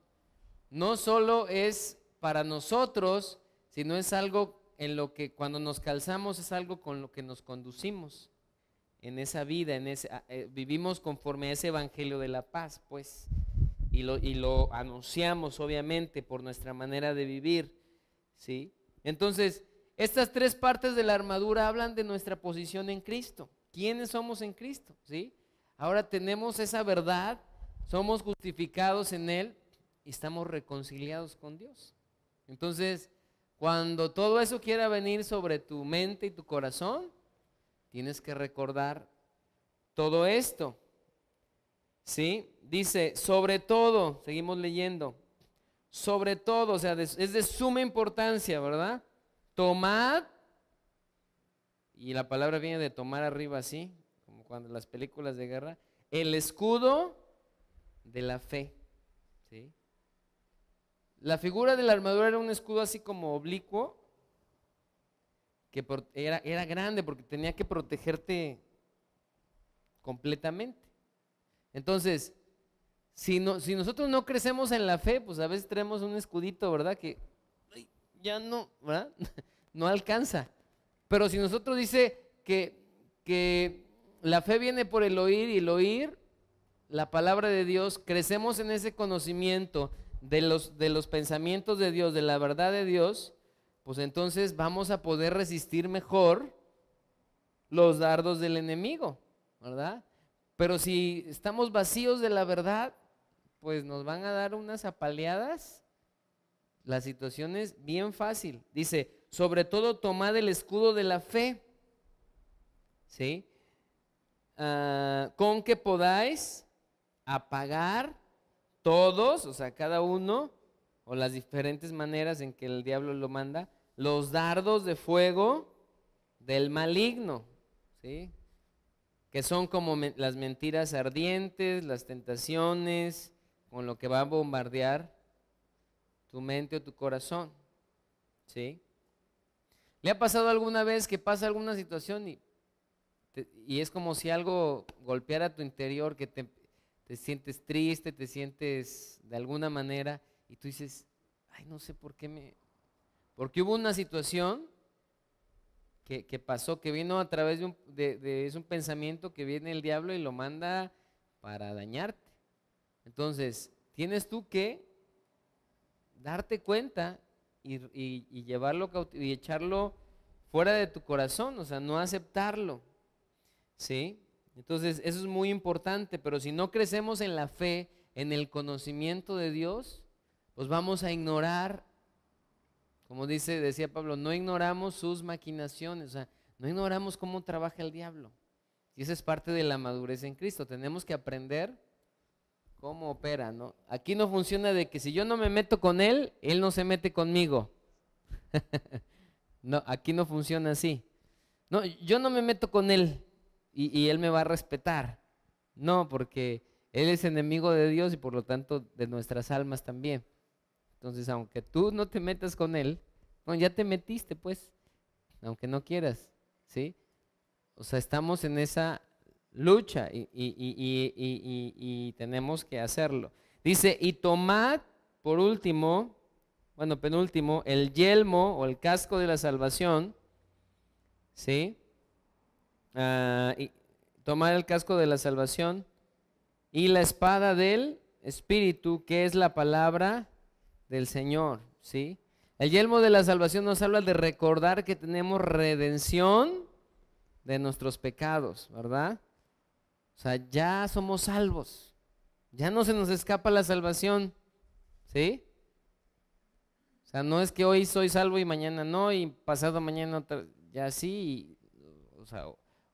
No solo es para nosotros, sino es algo en lo que cuando nos calzamos es algo con lo que nos conducimos en esa vida, vivimos conforme a ese Evangelio de la paz, pues. Y lo anunciamos obviamente por nuestra manera de vivir, ¿sí? Entonces, estas tres partes de la armadura hablan de nuestra posición en Cristo. ¿Quiénes somos en Cristo? ¿Sí? Ahora tenemos esa verdad, somos justificados en Él y estamos reconciliados con Dios. Entonces, cuando todo eso quiera venir sobre tu mente y tu corazón, tienes que recordar todo esto. ¿Sí? Dice, sobre todo, seguimos leyendo, sobre todo, o sea, es de suma importancia, ¿verdad? Tomad, y la palabra viene de tomar arriba así, como cuando en las películas de guerra, el escudo de la fe, ¿sí? La figura de la armadura era un escudo así como oblicuo, que era grande porque tenía que protegerte completamente. Entonces, si nosotros no crecemos en la fe, pues a veces traemos un escudito, ¿verdad? Que ay, ya no, ¿verdad? No alcanza. Pero si nosotros dice que la fe viene por el oír y el oír la palabra de Dios, crecemos en ese conocimiento de los pensamientos de Dios, de la verdad de Dios, pues entonces vamos a poder resistir mejor los dardos del enemigo, ¿verdad? Pero si estamos vacíos de la verdad, pues nos van a dar unas apaleadas. La situación es bien fácil. Dice, sobre todo tomad el escudo de la fe, ¿sí? Con que podáis apagar todos, o sea, cada uno, o las diferentes maneras en que el diablo lo manda, los dardos de fuego del maligno, ¿sí? Que son como las mentiras ardientes, las tentaciones, con lo que va a bombardear tu mente o tu corazón, ¿sí? ¿Le ha pasado alguna vez que pasa alguna situación y es como si algo golpeara tu interior, que te sientes triste, te sientes de alguna manera y tú dices, ay, no sé por qué porque hubo una situación que pasó, que vino a través es un pensamiento que viene el diablo y lo manda para dañarte? Entonces, tienes tú que darte cuenta y llevarlo y echarlo fuera de tu corazón, o sea, no aceptarlo, ¿sí? Entonces, eso es muy importante, pero si no crecemos en la fe, en el conocimiento de Dios, pues vamos a ignorar, como decía Pablo, no ignoramos sus maquinaciones, o sea, no ignoramos cómo trabaja el diablo. Y esa es parte de la madurez en Cristo, tenemos que aprender cómo opera, ¿no? Aquí no funciona de que si yo no me meto con él, él no se mete conmigo. No, aquí no funciona así. No, yo no me meto con él y él me va a respetar. No, porque él es enemigo de Dios y por lo tanto de nuestras almas también. Entonces, aunque tú no te metas con él, bueno, ya te metiste pues, aunque no quieras, ¿sí? O sea, estamos en esa lucha y tenemos que hacerlo. Dice, y tomad por último, bueno, penúltimo, el yelmo o el casco de la salvación, ¿sí? Y tomar el casco de la salvación y la espada del Espíritu, que es la palabra del Señor, ¿sí? El yelmo de la salvación nos habla de recordar que tenemos redención de nuestros pecados, ¿verdad? O sea, ya somos salvos, ya no se nos escapa la salvación, ¿sí? O sea, no es que hoy soy salvo y mañana no, y pasado mañana ya sí, o sea,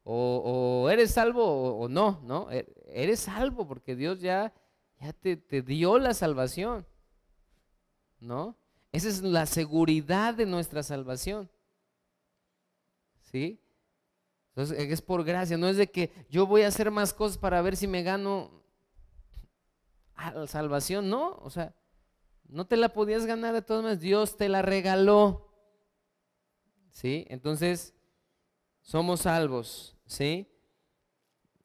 o eres salvo o no, ¿no? Eres salvo porque Dios ya te dio la salvación, ¿no? Esa es la seguridad de nuestra salvación, ¿sí? Entonces es por gracia, no es de que yo voy a hacer más cosas para ver si me gano a la salvación, no, o sea, no te la podías ganar de todas maneras, Dios te la regaló, ¿sí? Entonces, somos salvos, ¿sí?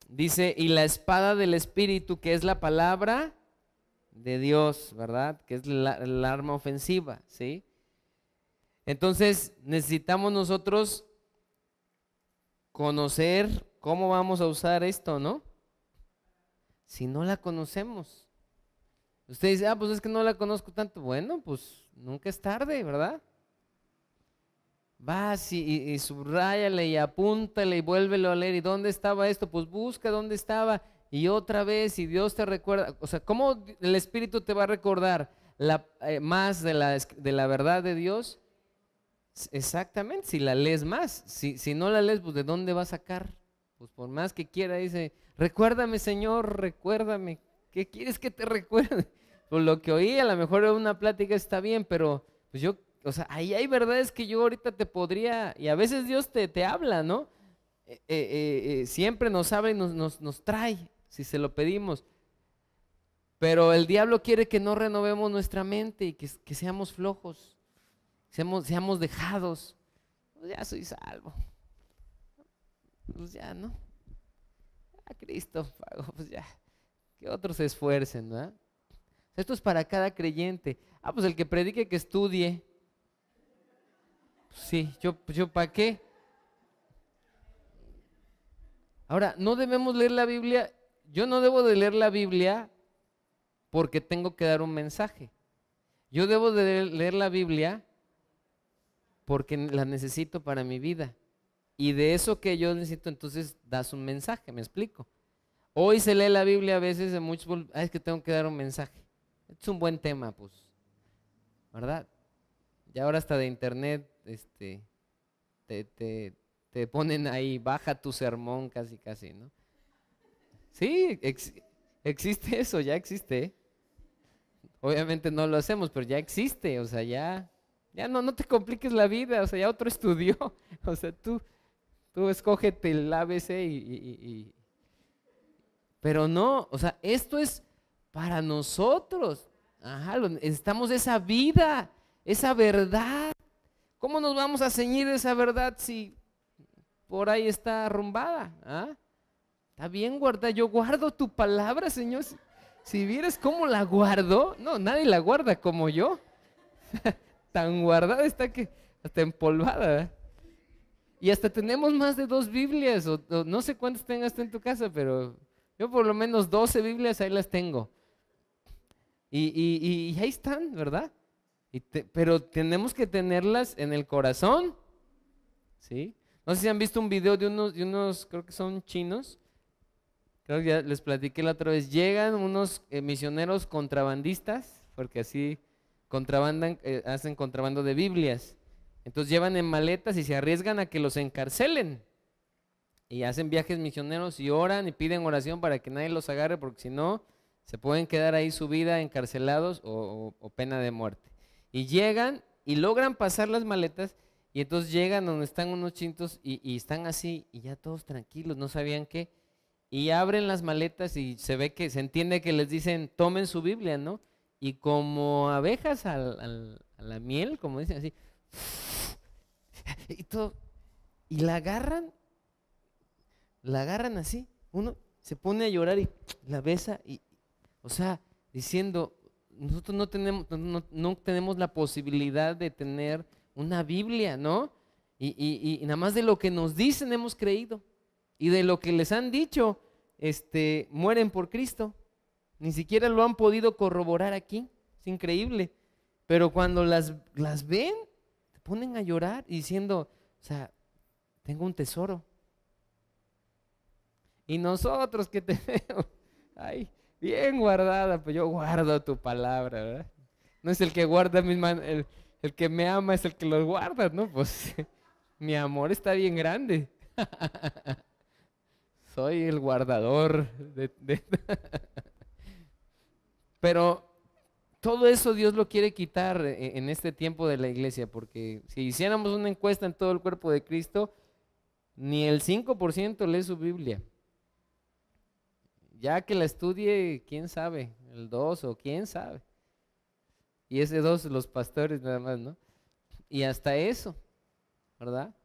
Dice, y la espada del Espíritu, que es la palabra de Dios, ¿verdad? Que es el arma ofensiva, ¿sí? Entonces, necesitamos nosotros conocer cómo vamos a usar esto, ¿no? Si no la conocemos. Usted dice, pues es que no la conozco tanto. Bueno, pues nunca es tarde, ¿verdad? Vas y subráyale y apúntale y vuélvelo a leer. ¿Y dónde estaba esto? Pues busca dónde estaba y otra vez, y Dios te recuerda. O sea, ¿cómo el Espíritu te va a recordar más de la verdad de Dios? Exactamente, si la lees más. Si no la lees, pues ¿de dónde va a sacar? Pues por más que quiera, dice, recuérdame, Señor, recuérdame. ¿Qué quieres que te recuerde? Por lo que oí, a lo mejor en una plática está bien, pero pues o sea, ahí hay verdades que yo ahorita te podría, y a veces Dios te habla, ¿no? Siempre nos habla y nos trae, si se lo pedimos. Pero el diablo quiere que no renovemos nuestra mente y que seamos flojos. Seamos dejados. Pues ya soy salvo. Pues ya, ¿no? A Cristo pago, pues ya. que otros se esfuercen, ¿verdad? Esto es para cada creyente. Ah, pues el que predique que estudie. Sí, yo ¿para qué? Ahora, no debemos leer la Biblia. Yo no debo de leer la Biblia porque tengo que dar un mensaje. Yo debo de leer la Biblia porque la necesito para mi vida. Y de eso que yo necesito, entonces das un mensaje, ¿me explico? Hoy se lee la Biblia a veces en muchos, es que tengo que dar un mensaje. Es un buen tema, pues, ¿verdad? Y ahora hasta de internet, te ponen ahí, baja tu sermón casi, casi, ¿no? Sí, existe eso, ya existe, ¿eh? Obviamente no lo hacemos, pero ya existe, o sea, ya no te compliques la vida, o sea, ya otro estudió, o sea, tú escógete el ABC pero no, o sea, esto es para nosotros, ajá, necesitamos esa vida, esa verdad. ¿Cómo nos vamos a ceñir de esa verdad si por ahí está arrumbada? ¿Ah? Está bien guardada, yo guardo tu palabra, Señor. Si vieras cómo la guardo, no, nadie la guarda como yo. Tan guardada está que hasta empolvada, ¿eh? Y hasta tenemos más de 2 Biblias, o no sé cuántas tengas tú en tu casa, pero yo por lo menos 12 Biblias ahí las tengo. Y ahí están, ¿verdad? Pero tenemos que tenerlas en el corazón, ¿sí? No sé si han visto un video de unos creo que son chinos, creo que ya les platiqué la otra vez. Llegan unos misioneros contrabandistas, porque así contrabandan, hacen contrabando de Biblias. Entonces llevan en maletas y se arriesgan a que los encarcelen. Y hacen viajes misioneros y oran y piden oración para que nadie los agarre, porque si no, se pueden quedar ahí su vida encarcelados o pena de muerte. Y llegan y logran pasar las maletas, y entonces llegan donde están unos chintos y están así, y ya todos tranquilos, no sabían qué. Y abren las maletas y se entiende que les dicen, tomen su Biblia, ¿no? Y como abejas a la miel, como dicen así, y todo, y la agarran así, uno se pone a llorar y la besa, o sea, diciendo, nosotros no tenemos la posibilidad de tener una Biblia, ¿no? Y nada más de lo que nos dicen hemos creído, y de lo que les han dicho, mueren por Cristo. Ni siquiera lo han podido corroborar aquí, es increíble. Pero cuando las ven, se ponen a llorar y diciendo, o sea, tengo un tesoro. Y nosotros que tenemos, ay, bien guardada, pues yo guardo tu palabra, ¿verdad? No es el que guarda mis manos, el que me ama es el que los guarda, ¿no? Pues mi amor está bien grande. Soy el guardador Pero todo eso Dios lo quiere quitar en este tiempo de la iglesia, porque si hiciéramos una encuesta en todo el cuerpo de Cristo, ni el 5% lee su Biblia. Ya que la estudie, quién sabe, el 2 o quién sabe. Y ese 2 los pastores nada más, ¿no? Y hasta eso, ¿verdad?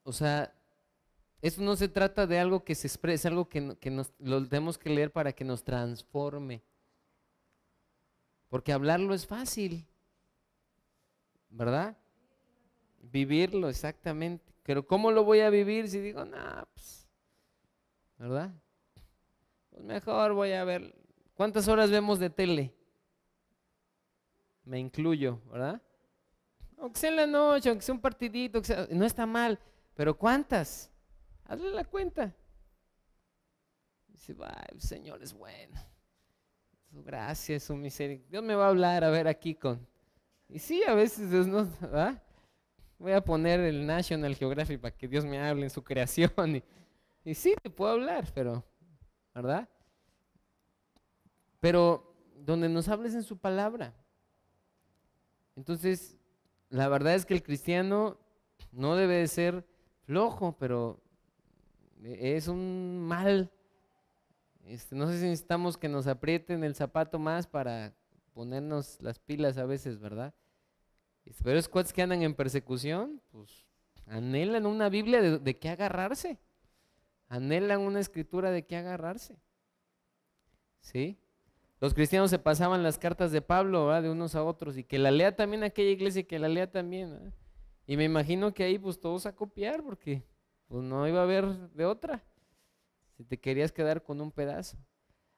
O sea, eso no se trata de algo que se exprese, algo que lo tenemos que leer para que nos transforme. Porque hablarlo es fácil, ¿verdad? Vivirlo, exactamente. Pero ¿cómo lo voy a vivir si digo, nah, pues, ¿verdad? Pues mejor voy a ver. ¿Cuántas horas vemos de tele? Me incluyo, ¿verdad? Aunque sea en la noche, aunque sea un partidito, no está mal, pero ¿cuántas? Hazle la cuenta. Dice, el Señor es bueno. Su gracia, su misericordia. Dios me va a hablar, a ver aquí con. Y sí, a veces Dios no, ¿verdad? Voy a poner el National Geographic para que Dios me hable en su creación. Y sí, te puedo hablar, pero, ¿verdad? Pero donde nos hables en su palabra. Entonces, la verdad es que el cristiano no debe de ser flojo, pero es un mal. No sé si necesitamos que nos aprieten el zapato más para ponernos las pilas a veces, ¿verdad? Pero es cuates que andan en persecución, pues anhelan una Biblia de qué agarrarse, anhelan una escritura de qué agarrarse. ¿Sí? Los cristianos se pasaban las cartas de Pablo, ¿verdad? De unos a otros, y que la lea también aquella iglesia y que la lea también, ¿verdad? Y me imagino que ahí pues todos a copiar, porque pues no iba a haber de otra, si te querías quedar con un pedazo.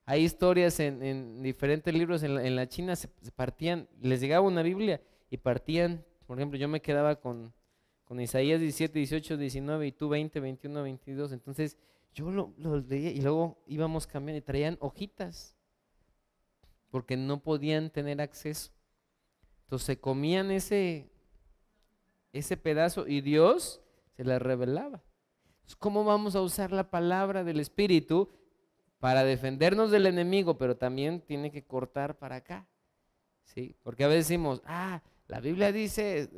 Hay historias en diferentes libros en la China, se partían, les llegaba una Biblia y partían, por ejemplo, yo me quedaba con Isaías 17, 18, 19 y tú 20, 21, 22, entonces yo lo leía y luego íbamos cambiando y traían hojitas, porque no podían tener acceso. Entonces se comían ese pedazo y Dios se la revelaba. Entonces, ¿cómo vamos a usar la palabra del Espíritu para defendernos del enemigo? Pero también tiene que cortar para acá, ¿sí? Porque a veces decimos, la Biblia dice,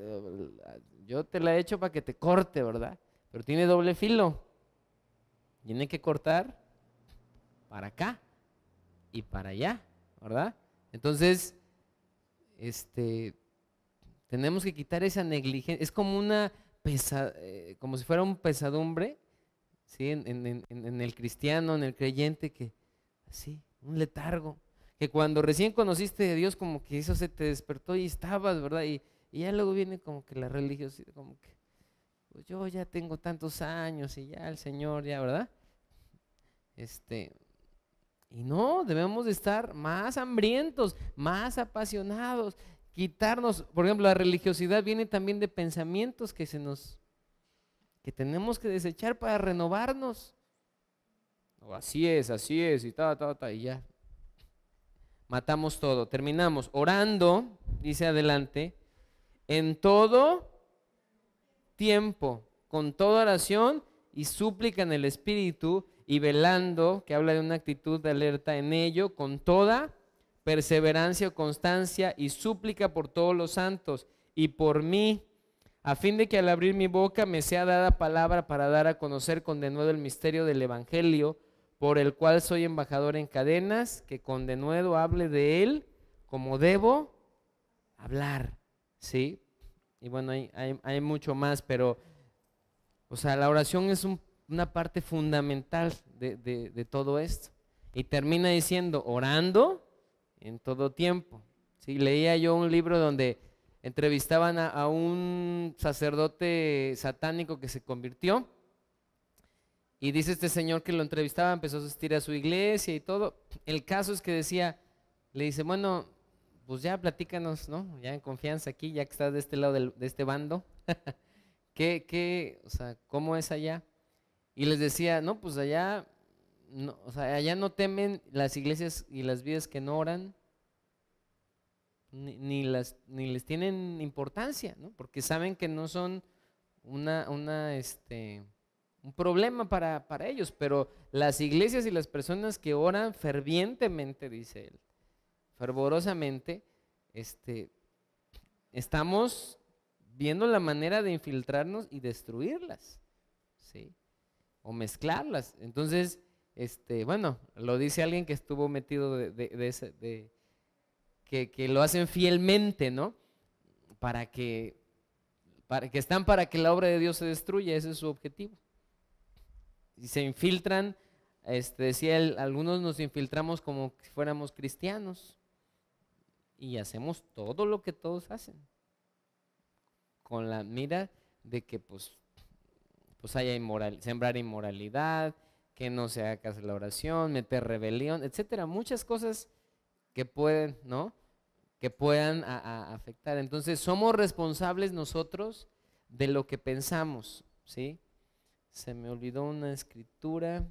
yo te la he hecho para que te corte, ¿verdad? Pero tiene doble filo. Tiene que cortar para acá y para allá, ¿verdad? Entonces, tenemos que quitar esa negligencia. Es como como si fuera un pesadumbre, ¿sí? En el cristiano, en el creyente, que así, un letargo, que cuando recién conociste de Dios, como que eso se te despertó y estabas, ¿verdad? Y ya luego viene como que la religiosidad, como que pues yo ya tengo tantos años y ya el Señor, ya, ¿verdad? Y no, debemos de estar más hambrientos, más apasionados, quitarnos, por ejemplo, la religiosidad viene también de pensamientos que tenemos que desechar para renovarnos. Así es, y y ya. Matamos todo, terminamos orando, dice adelante, en todo tiempo, con toda oración y súplica en el Espíritu, y velando, que habla de una actitud de alerta en ello, con toda perseverancia o constancia y súplica por todos los santos y por mí, a fin de que al abrir mi boca me sea dada palabra para dar a conocer con denuedo el misterio del Evangelio, por el cual soy embajador en cadenas, que con denuedo hable de él como debo hablar, ¿sí? Y bueno, hay mucho más, pero, o sea, la oración es una parte fundamental de todo esto. Y termina diciendo, orando en todo tiempo. ¿Sí? Leía yo un libro donde entrevistaban a un sacerdote satánico que se convirtió. Y dice este señor que lo entrevistaba, empezó a asistir a su iglesia y todo. El caso es que le dice, bueno, pues ya platícanos, ¿no? Ya en confianza aquí, ya que estás de este lado de este bando. O sea, ¿cómo es allá? Y les decía, no, pues allá no, o sea, allá no temen las iglesias y las vidas que no oran, ni les tienen importancia, ¿no? Porque saben que no son un problema para ellos, pero las iglesias y las personas que oran fervientemente, dice él, fervorosamente, estamos viendo la manera de infiltrarnos y destruirlas, ¿sí? O mezclarlas. Entonces, bueno, lo dice alguien que estuvo metido que lo hacen fielmente, ¿no? Para que para que la obra de Dios se destruya, ese es su objetivo. Y se infiltran, decía él, algunos nos infiltramos como si fuéramos cristianos y hacemos todo lo que todos hacen, con la mira de que pues haya sembrar inmoralidad, que no se haga caso de la oración, meter rebelión, etcétera, muchas cosas que pueden, ¿no? Que puedan afectar. Entonces somos responsables nosotros de lo que pensamos, ¿sí? Se me olvidó una escritura.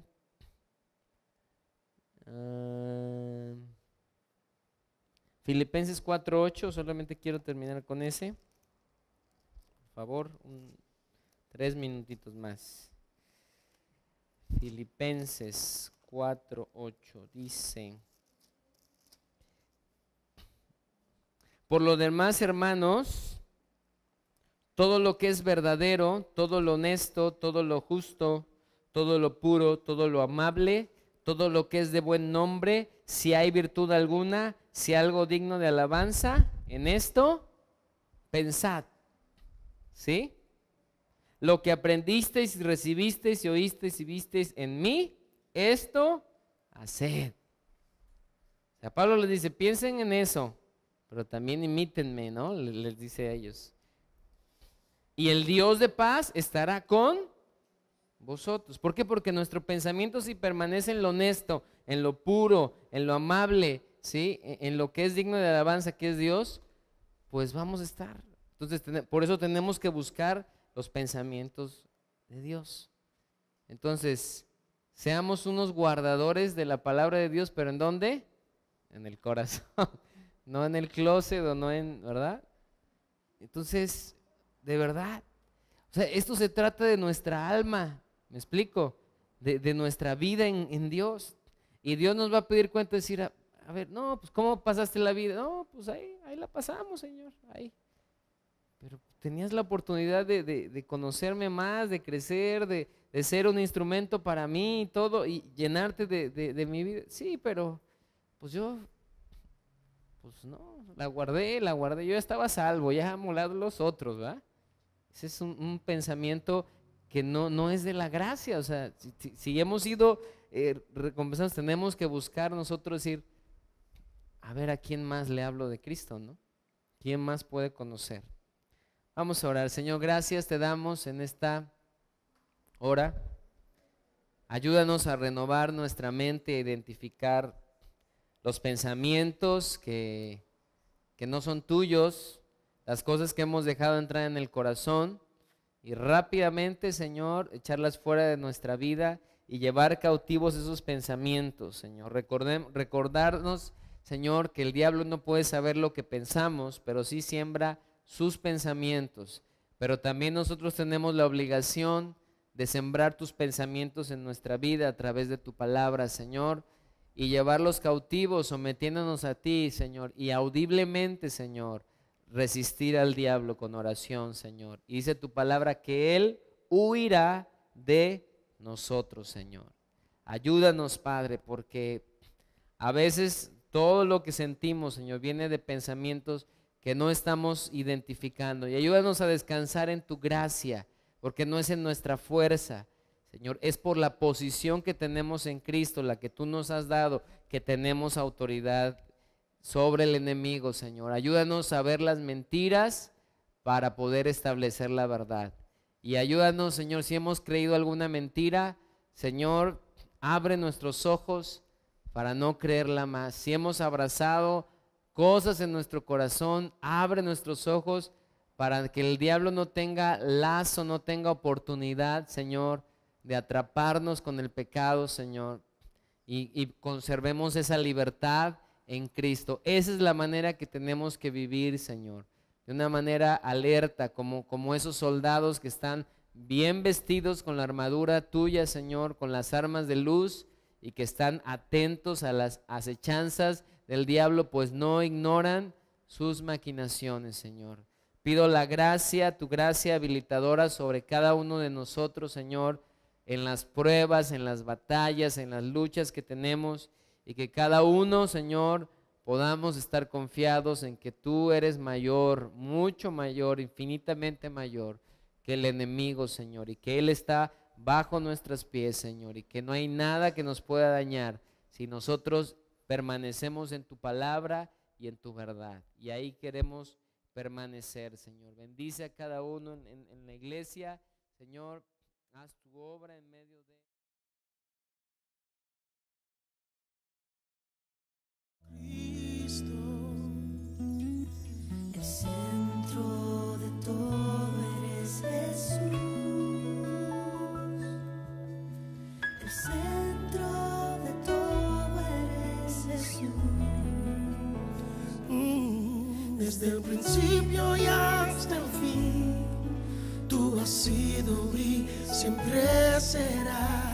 Filipenses 4:8, solamente quiero terminar con ese. Por favor, 3 minutitos más. Filipenses 4:8 dice: por lo demás, hermanos, todo lo que es verdadero, todo lo honesto, todo lo justo, todo lo puro, todo lo amable, todo lo que es de buen nombre, si hay virtud alguna, si algo digno de alabanza, en esto pensad. ¿Sí? lo que aprendisteis y recibisteis y oísteis y visteis en mí, esto haced. O sea, Pablo les dice, piensen en eso, pero también imítenme, ¿no? Les dice a ellos. Y el Dios de paz estará con vosotros. ¿Por qué? Porque nuestro pensamiento, si permanece en lo honesto, en lo puro, en lo amable, ¿sí? En lo que es digno de alabanza, que es Dios, pues vamos a estar. Entonces, por eso tenemos que buscar los pensamientos de Dios. Entonces, seamos unos guardadores de la palabra de Dios, pero ¿en dónde? En el corazón, no en el closet o no en, ¿verdad? Entonces, de verdad, o sea, esto se trata de nuestra alma, ¿me explico? De nuestra vida en Dios. Y Dios nos va a pedir cuenta, decir, a ver, no, pues ¿cómo pasaste la vida? No, pues ahí la pasamos, Señor, ahí. Pero tenías la oportunidad de conocerme más, de crecer, de ser un instrumento para mí y todo, y llenarte de mi vida. Sí, pero pues yo, pues no, la guardé, yo ya estaba a salvo, ya amolado los otros, ¿verdad? Ese es un pensamiento que no es de la gracia. O sea, si hemos sido recompensados, tenemos que buscar nosotros decir, a ver a quién más le hablo de Cristo, ¿no? ¿Quién más puede conocer? Vamos a orar. Señor, gracias te damos en esta hora. Ayúdanos a renovar nuestra mente, a identificar los pensamientos que no son tuyos, las cosas que hemos dejado entrar en el corazón, y rápidamente, Señor, echarlas fuera de nuestra vida y llevar cautivos esos pensamientos, Señor. Recordarnos, Señor, que el diablo no puede saber lo que pensamos, pero sí siembra sus pensamientos. Pero también nosotros tenemos la obligación de sembrar tus pensamientos en nuestra vida a través de tu palabra, Señor, y llevarlos cautivos, sometiéndonos a ti, Señor, y audiblemente, Señor, resistir al diablo con oración, Señor. Y dice tu palabra que él huirá de nosotros, Señor. Ayúdanos, Padre, porque a veces todo lo que sentimos, Señor, viene de pensamientos que no estamos identificando. Y ayúdanos a descansar en tu gracia, porque no es en nuestra fuerza, Señor, es por la posición que tenemos en Cristo, la que tú nos has dado, que tenemos autoridad sobre el enemigo, Señor. Ayúdanos a ver las mentiras para poder establecer la verdad. Y ayúdanos, Señor, si hemos creído alguna mentira, Señor, abre nuestros ojos para no creerla más. Si hemos abrazado cosas en nuestro corazón, abre nuestros ojos para que el diablo no tenga lazo, no tenga oportunidad, Señor, de atraparnos con el pecado, Señor, y conservemos esa libertad en Cristo. Esa es la manera que tenemos que vivir, Señor, de una manera alerta, como esos soldados que están bien vestidos con la armadura tuya, Señor, con las armas de luz, y que están atentos a las acechanzas del diablo, pues no ignoran sus maquinaciones, Señor. Pido la gracia, tu gracia habilitadora sobre cada uno de nosotros, Señor, en las pruebas, en las batallas, en las luchas que tenemos, y que cada uno, Señor, podamos estar confiados en que tú eres mayor, mucho mayor, infinitamente mayor que el enemigo, Señor, y que Él está bajo nuestros pies, Señor, y que no hay nada que nos pueda dañar si nosotros permanecemos en tu palabra y en tu verdad. Y ahí queremos permanecer, Señor. Bendice a cada uno en la iglesia, Señor. Haz tu obra en medio de... Cristo, el centro de todo eres Jesús, el centro de todo eres Jesús. Desde el principio y hasta el fin, tú has sido y siempre serás.